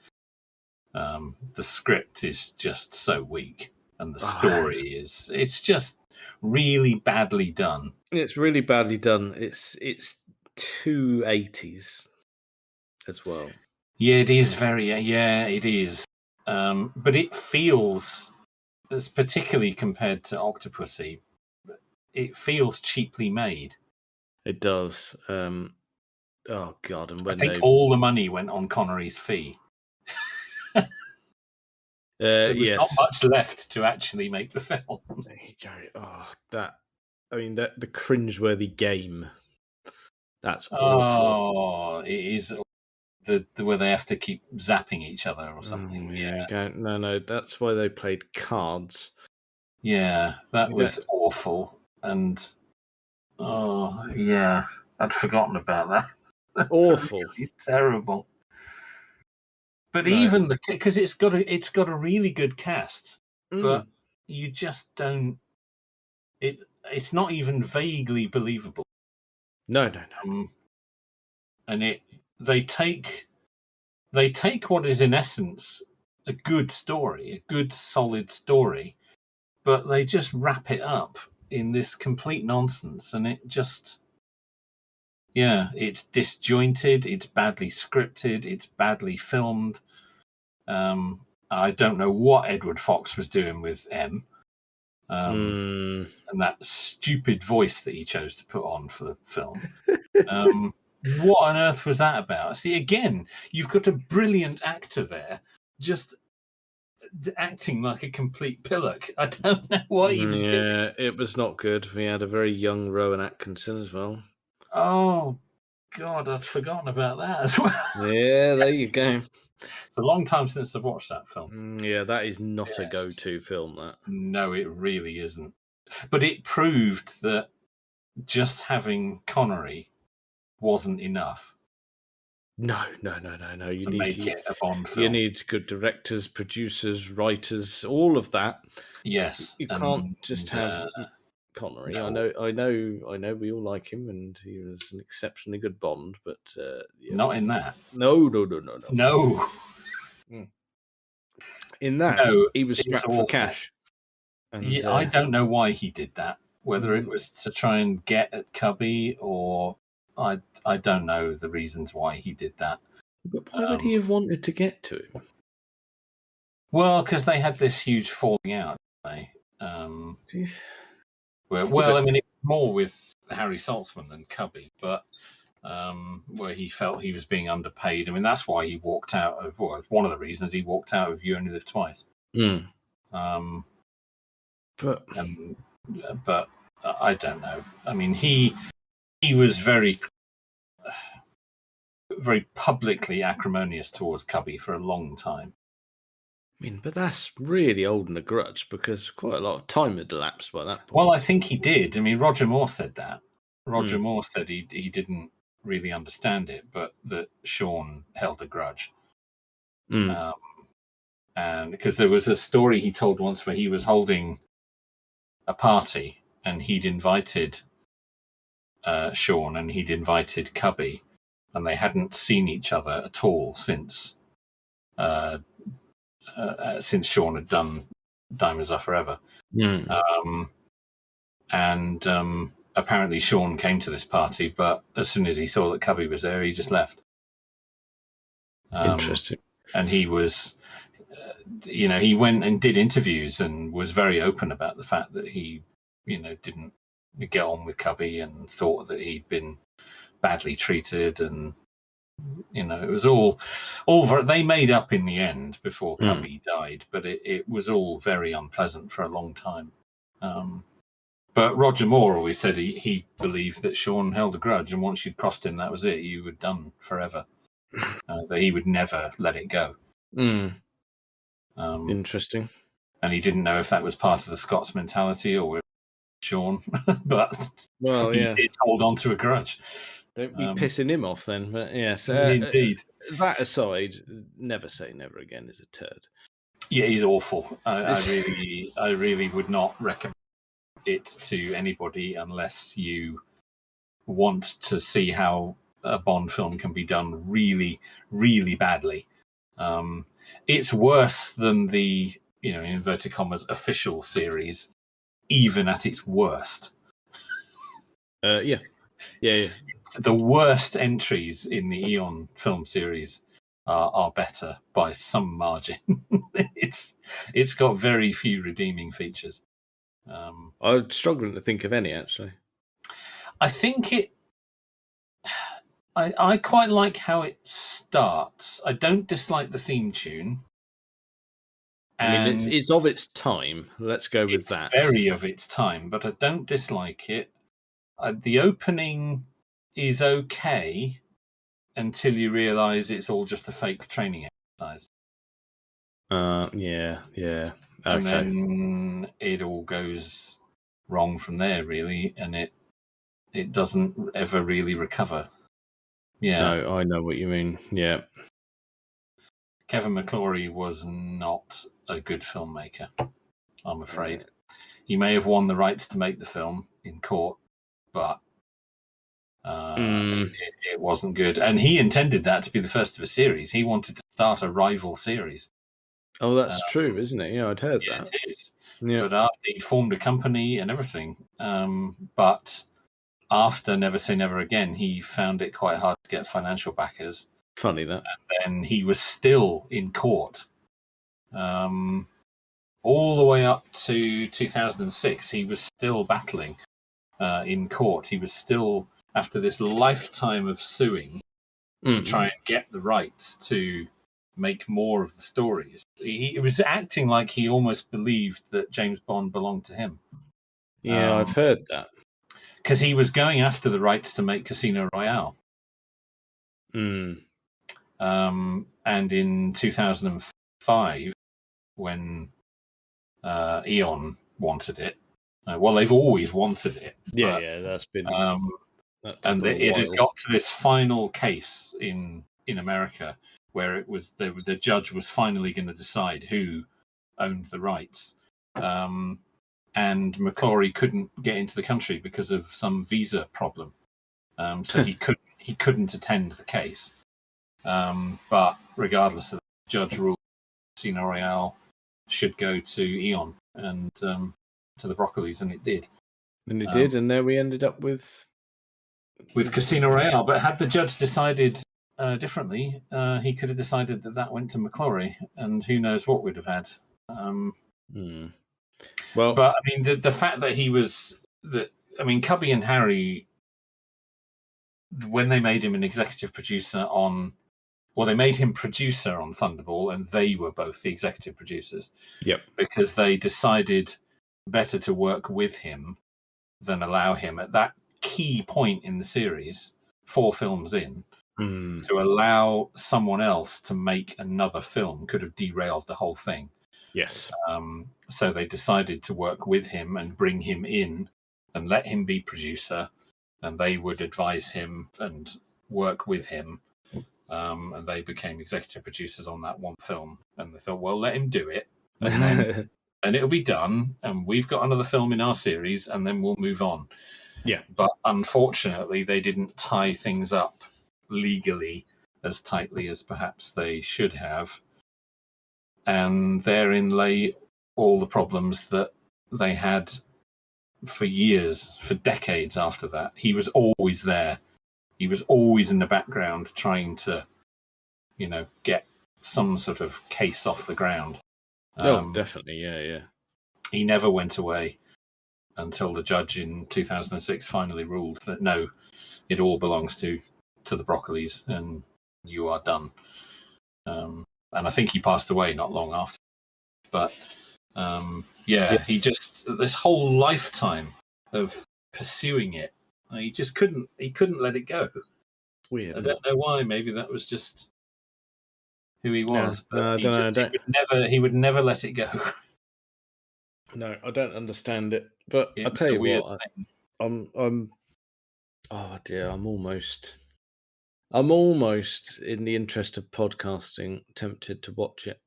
The script is just so weak, and the story it's just really badly done. It's really badly done. It's too 80s as well. Yeah, it is it is. But it feels, as particularly compared to Octopussy, it feels cheaply made. It does. Oh God! And when I think all the money went on Connery's fee. There was not much left to actually make the film. There you go. Oh, the cringeworthy game. That's awful. Oh, it is where they have to keep zapping each other or something. No, that's why they played cards. Yeah, that was awful. And I'd forgotten about that. That's awful, really terrible. But even because it's got a really good cast, but you just don't. It's not even vaguely believable. No. And they take what is in essence a good story, a good solid story, but they just wrap it up in this complete nonsense, and it just. Yeah, it's disjointed, it's badly scripted, it's badly filmed. I don't know what Edward Fox was doing with M. And that stupid voice that he chose to put on for the film. What on earth was that about? See, again, you've got a brilliant actor there, just acting like a complete pillock. I don't know what he was doing. Yeah, it was not good. We had a very young Rowan Atkinson as well. Oh, God, I'd forgotten about that as well. Yeah, there you go. It's a long time since I've watched that film. Yeah, that is not a go-to film, that. No, it really isn't. But it proved that just having Connery wasn't enough. No. You to make it a Bond film. You need good directors, producers, writers, all of that. Yes. You can't just have Connery. No. I know we all like him, and he was an exceptionally good Bond, but not in that. No. In that, he was strapped for cash. And, I don't know why he did that. Whether it was to try and get at Cubby, or I don't know the reasons why he did that. But why would he have wanted to get to him? Well, because they had this huge falling out, didn't they? Jeez. Well, I mean, it was more with Harry Saltzman than Cubby, but where he felt he was being underpaid. I mean, that's why he walked out of. Well, one of the reasons he walked out of You Only Live Twice. But I don't know. I mean, he was very publicly acrimonious towards Cubby for a long time. I mean, but that's really holding a grudge, because quite a lot of time had elapsed by that point. Well, I think he did. I mean, Roger Moore said that. Roger Moore said he didn't really understand it, but that Sean held a grudge. And because there was a story he told once where he was holding a party and he'd invited Sean and he'd invited Cubby, and they hadn't seen each other at all since Sean had done Diamonds Are Forever. And apparently Sean came to this party, but as soon as he saw that Cubby was there, he just left. Interesting. And he was, he went and did interviews and was very open about the fact that he, didn't get on with Cubby and thought that he'd been badly treated, and it was all they made up in the end before Cubby died, but it was all very unpleasant for a long time. But Roger Moore always said he believed that Sean held a grudge, and once you'd crossed him, that was it. You were done forever. That he would never let it go. Interesting. And he didn't know if that was part of the Scots mentality or Sean, but he did hold on to a grudge. Don't be pissing him off then. But yes, indeed. That aside, never say never again is a turd. Yeah, he's awful. I really would not recommend it to anybody unless you want to see how a Bond film can be done really, really badly. It's worse than the, in inverted commas, official series, even at its worst. Yeah. The worst entries in the Eon film series are better by some margin. It's got very few redeeming features. I'm struggling to think of any, actually. I think I quite like how it starts. I don't dislike the theme tune. I mean, it's of its time. Let's go with that. It's very of its time, but I don't dislike it. The opening is okay until you realise it's all just a fake training exercise. Yeah. Okay. And then it all goes wrong from there, really, and it doesn't ever really recover. Yeah. No, I know what you mean. Yeah. Kevin McClory was not a good filmmaker, I'm afraid. He may have won the rights to make the film in court, but it wasn't good. And he intended that to be the first of a series. He wanted to start a rival series. Oh, that's true, isn't it? Yeah, I'd heard that. It is. Yeah. But after he formed a company and everything, but after Never Say Never Again, he found it quite hard to get financial backers. Funny that. And then he was still in court. All the way up to 2006, he was still battling in court. He was still, after this lifetime of suing, to try and get the rights to make more of the stories. He was acting like he almost believed that James Bond belonged to him. Yeah, I've heard that. Because he was going after the rights to make Casino Royale. And in 2005, when Eon wanted it, well, they've always wanted it. Yeah, that's been... and it had got to this final case in America where it was the judge was finally going to decide who owned the rights. And McClory couldn't get into the country because of some visa problem. So he couldn't attend the case. But regardless of that, the judge ruled Casino Royale should go to Eon and to the Broccolis, and it did. And it did, and there we ended up with Casino Royale. But had the judge decided differently, he could have decided that went to McClory, and who knows what we'd have had. Well, but I mean, the fact that he was Cubby and Harry, when they made him an executive producer they made him producer on Thunderball, and they were both the executive producers. Yep. Because they decided better to work with him than allow him at that key point in the series, 4 films in, to allow someone else to make another film could have derailed the whole thing. Yes. So they decided to work with him and bring him in and let him be producer, and they would advise him and work with him. And they became executive producers on that one film. And they thought, well, let him do it. And then and it'll be done, and we've got another film in our series, and then we'll move on. Yeah. But unfortunately, they didn't tie things up legally as tightly as perhaps they should have. And therein lay all the problems that they had for years, for decades after that. He was always there. He was always in the background trying to, get some sort of case off the ground. Definitely. Yeah. He never went away until the judge in 2006 finally ruled that no, it all belongs to the Broccolis and you are done. And I think he passed away not long after. But he just, this whole lifetime of pursuing it, he just couldn't let it go. Weird. I don't know why. Maybe that was just who he was. No, but he would never let it go. No, I don't understand it. But I'll tell you what, I'm oh dear, I'm almost in the interest of podcasting tempted to watch it.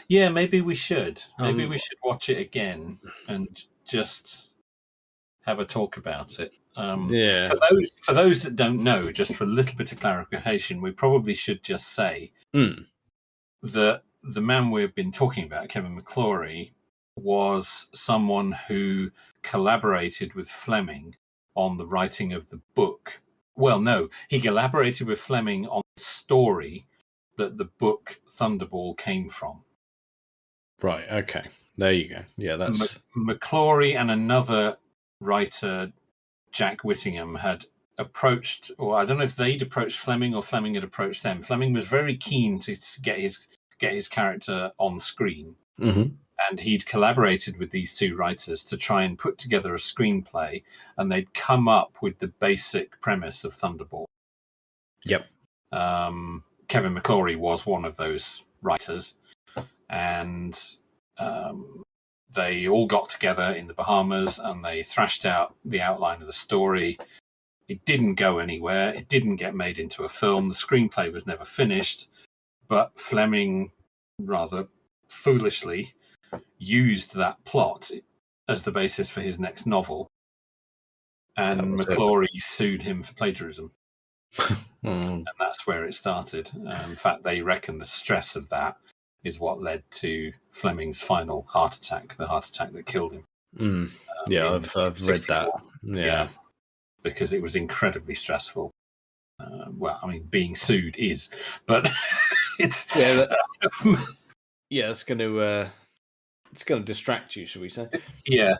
Yeah, maybe we should. Maybe we should watch it again and just have a talk about it. For those that don't know, just for a little bit of clarification, we probably should just say that the man we've been talking about, Kevin McClory, was someone who collaborated with Fleming on the writing of the book. Well, no, he collaborated with Fleming on the story that the book Thunderball came from. Right, okay. There you go. Yeah, that's... McClory and another writer, Jack Whittingham, had approached, or I don't know if they'd approached Fleming or Fleming had approached them. Fleming was very keen to get his character on screen. Mm-hmm. And he'd collaborated with these two writers to try and put together a screenplay, and they'd come up with the basic premise of Thunderball. Yep. Kevin McClory was one of those writers, and they all got together in the Bahamas and they thrashed out the outline of the story. It didn't go anywhere. It didn't get made into a film. The screenplay was never finished, but Fleming, rather foolishly, used that plot as the basis for his next novel, and McClory sued him for plagiarism. And that's where it started. In fact, they reckon the stress of that is what led to Fleming's final heart attack, the heart attack that killed him. I've read that. Yeah, because it was incredibly stressful. Being sued is, but it's it's going to distract you, shall we say? Yeah,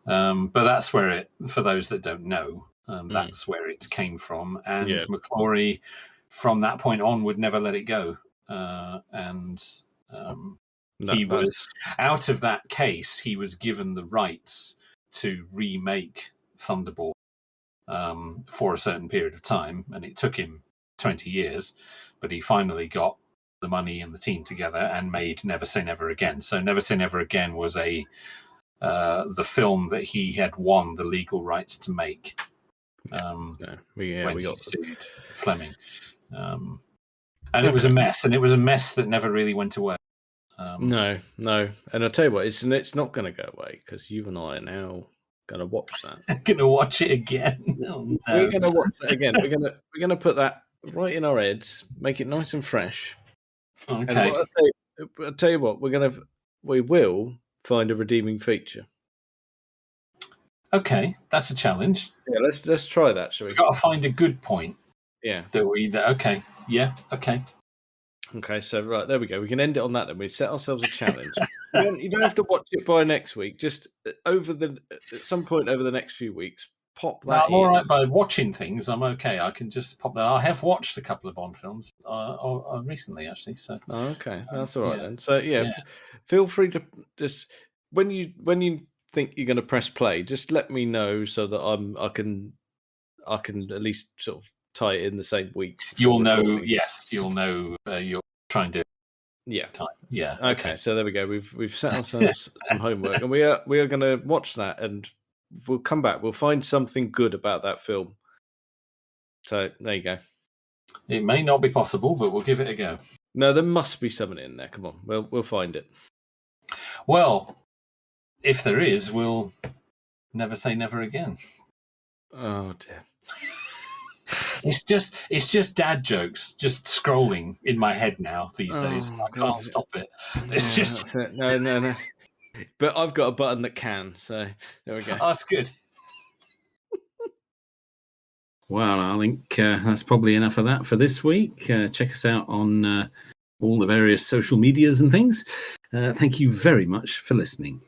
but that's where it. For those that don't know, that's where it came from. And McClory, from that point on, would never let it go. He was out of that case. He was given the rights to remake Thunderball for a certain period of time, and it took him 20 years, but he finally got the money and the team together and made Never Say Never Again. So Never Say Never Again was the film that he had won the legal rights to make. We got sued Fleming, and it was a mess, and it was a mess that never really went away. No, and I'll tell you what, it's not going to go away because you and I are now going to watch that. Going to watch it again. Oh, no. We're going to watch it again. We're going to put that right in our heads, make it nice and fresh. Okay. And I'll tell you what, we will find a redeeming feature. Okay, that's a challenge. Yeah, let's try that, shall we? We've got to find a good point. Yeah. Okay. Yeah. Okay. Okay, so right, there we go. We can end it on that then. We set ourselves a challenge. You don't have to watch it by next week. Just at some point over the next few weeks, pop that I'm all right by watching things. I'm okay. I can just pop that. I have watched a couple of Bond films recently, actually. So okay, that's all right then. So feel free to just when you think you're going to press play, just let me know so that I can at least sort of tie it in the same week. You'll know. Yes, you'll know. You're trying to. Yeah. Time. Yeah. Okay. So there we go. We've set ourselves some homework, and we are going to watch that, and we'll come back. We'll find something good about that film. So there you go. It may not be possible, but we'll give it a go. No, there must be something in there. Come on, we'll find it. Well, if there is, we'll never say never again. Oh dear. It's just dad jokes just scrolling in my head now these days. I God. can't stop it. It's Yeah, just that's it. No. But I've got a button that can, so there we go. that's good. Well, I think that's probably enough of that for this week. Check us out on all the various social medias and things. Thank you very much for listening.